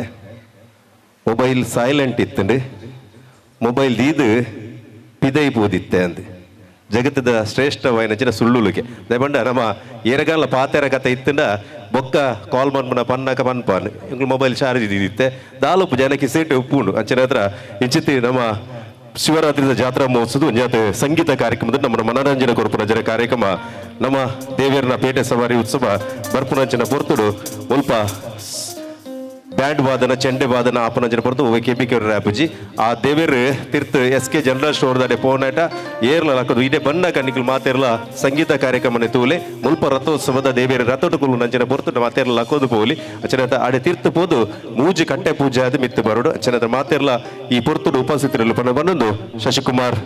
ಮೊಬೈಲ್ ಸೈಲೆಂಟ್ ಇತ್ತಂಡು ಮೊಬೈಲ್ ದೀದು ಪಿದೈ ಪೋದಿತ್ತೆ ಅಂದು ಜಗತ್ತದ ಶ್ರೇಷ್ಠವಾಯಿನ ಸುಳ್ಳುಲಿಗೆ ದಯಪಂಡ ನಮ್ಮ ಎರಗಾಲ ಪಾತೆರ ಕತೆ ಇತ್ತಂಡ ಬೊಕ್ಕ ಕಾಲ್ ಮನ್ಪನ ಪನ್ನಕ ಪನ್ಪಾನ್ ಇಂಗ್ಳು ಮೊಬೈಲ್ ಚಾರ್ಜ್ ದೀದಿತ್ತೆ ದಾಲುಪ್ಪು ಜನಕ್ಕೆ ಸೇಟು ಉಪ್ಪುಂಡು ಅಂಚನ ಹತ್ರ ಇಂಚಿತ್ತಿ ನಮ್ಮ ಶಿವರಾತ್ರಿದ ಜಾತ್ರಾ ಮಹೋತ್ಸವದ ಒಂಜಾತ ಸಂಗೀತ ಕಾರ್ಯಕ್ರಮದ ನಮ್ಮ ಮನೋರಂಜನೆ ಕೊರ್ಪುನಂಚಿನ ಕಾರ್ಯಕ್ರಮ ನಮ್ಮ ದೇವೇರನ ಪೇಟೆ ಸವಾರಿ ಉತ್ಸವ ಬರ್ಪುನಂಚಿನ ಪೊರ್ತುಡು ಸ್ವಲ್ಪ ಬ್ಯಾಂಡ್ ವಾದನ ಚೆಂಡೆ ವಾದನ ಆಪನಂಚಿನ ಪೊರ್ತು ಒವ್ವೆ ಕೆಪಿಕೆ ರ್ಯಾಪುಜಿ ಆ ದೇವೇರು ತಿರ್ತ್ SK ಜನರಲ್ ಸ್ಟೋರ್ ದಾಡೆ ಪೋನಾಟ ಏರ್ಲ ಹಾಕೋದು ಇದೇ ಬಣ್ಣ ಕಣ್ಣಿಗಳು ಮಾತೆರ್ಲ ಸಂಗೀತ ಕಾರ್ಯಕ್ರಮನೆ ತೂಲೆ ಮುಲ್ಪ ರಥೋತ್ಸವದ ದೇವೇರು ರಥೋಟುಕುಲು ನಂಚಿನ ಪೊರ್ತು ಮಾತೆರ್ಲ ಹಾಕೋದು ಪೋಲಿ ಅಚನತ ಆಡೆ ತೀರ್ಥ ಪೋದು ಮೂಜಿ ಕಟ್ಟೆ ಪೂಜೆ ಆದ ಮಿತ್ತು ಬರೋಡು ಅಚನತ ಮಾತೆರ್ಲ ಈ ಪೊರ್ತುಡು ಉಪಸ್ಥಿತರಲು ಪಣ ಬಂದೊಂದು ಶಶಿಕುಮಾರ್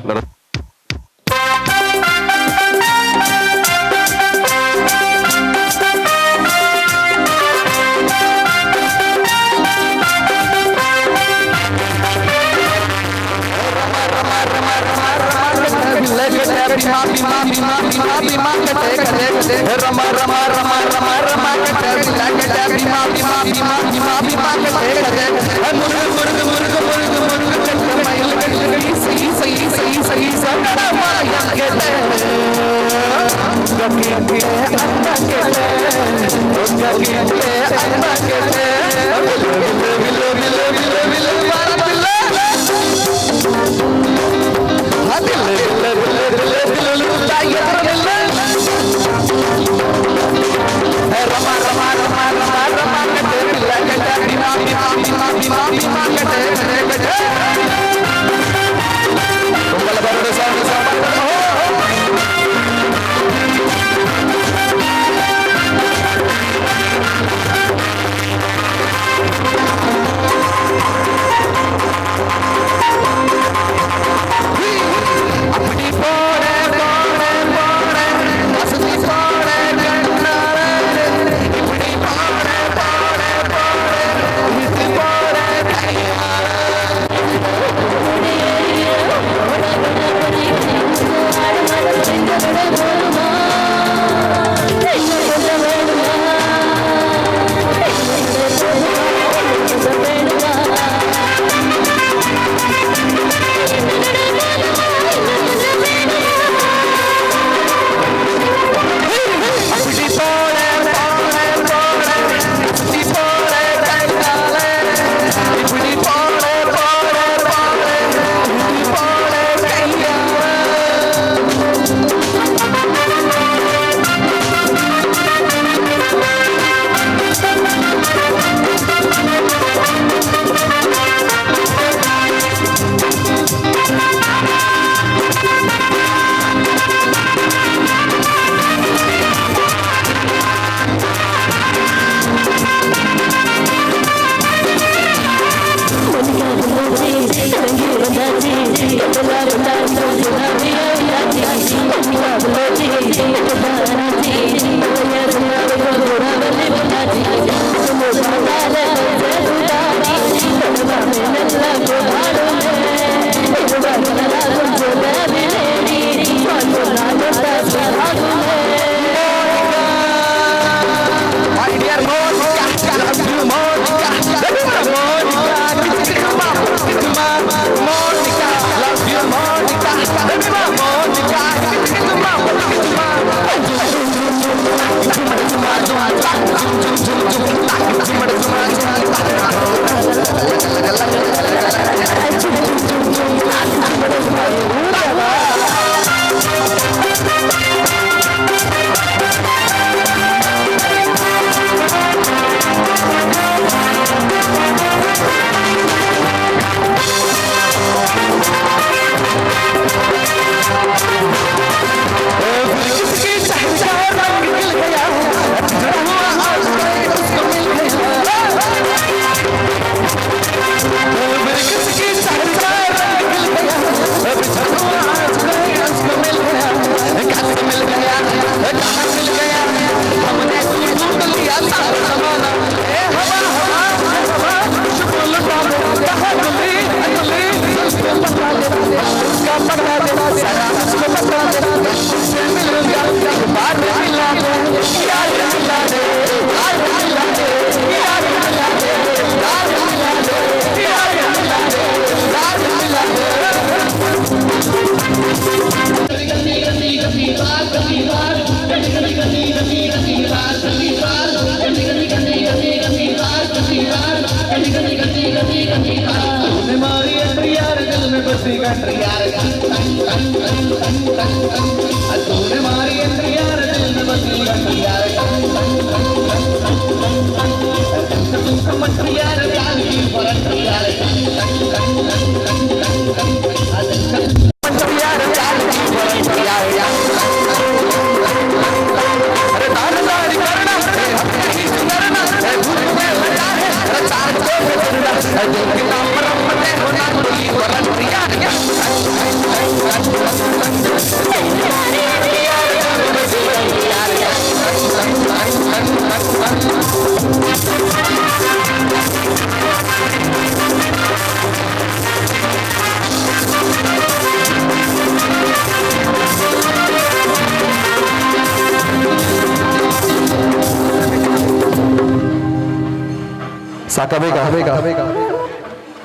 ಸಾಕಬೇಕಾ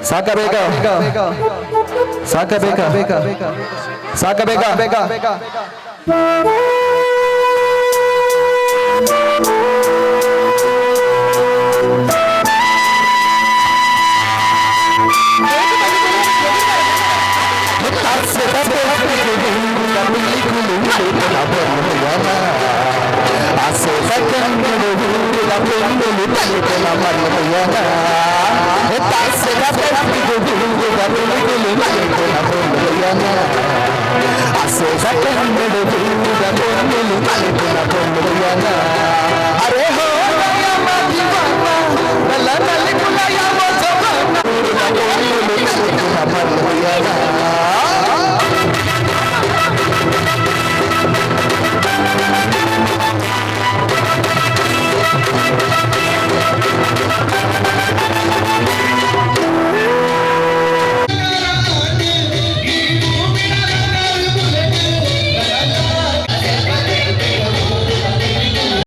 ಸಾಕಬೇಕಾ ಸಾಕಬೇಕಾ ಸಾಕಬೇಕಾ अरे हो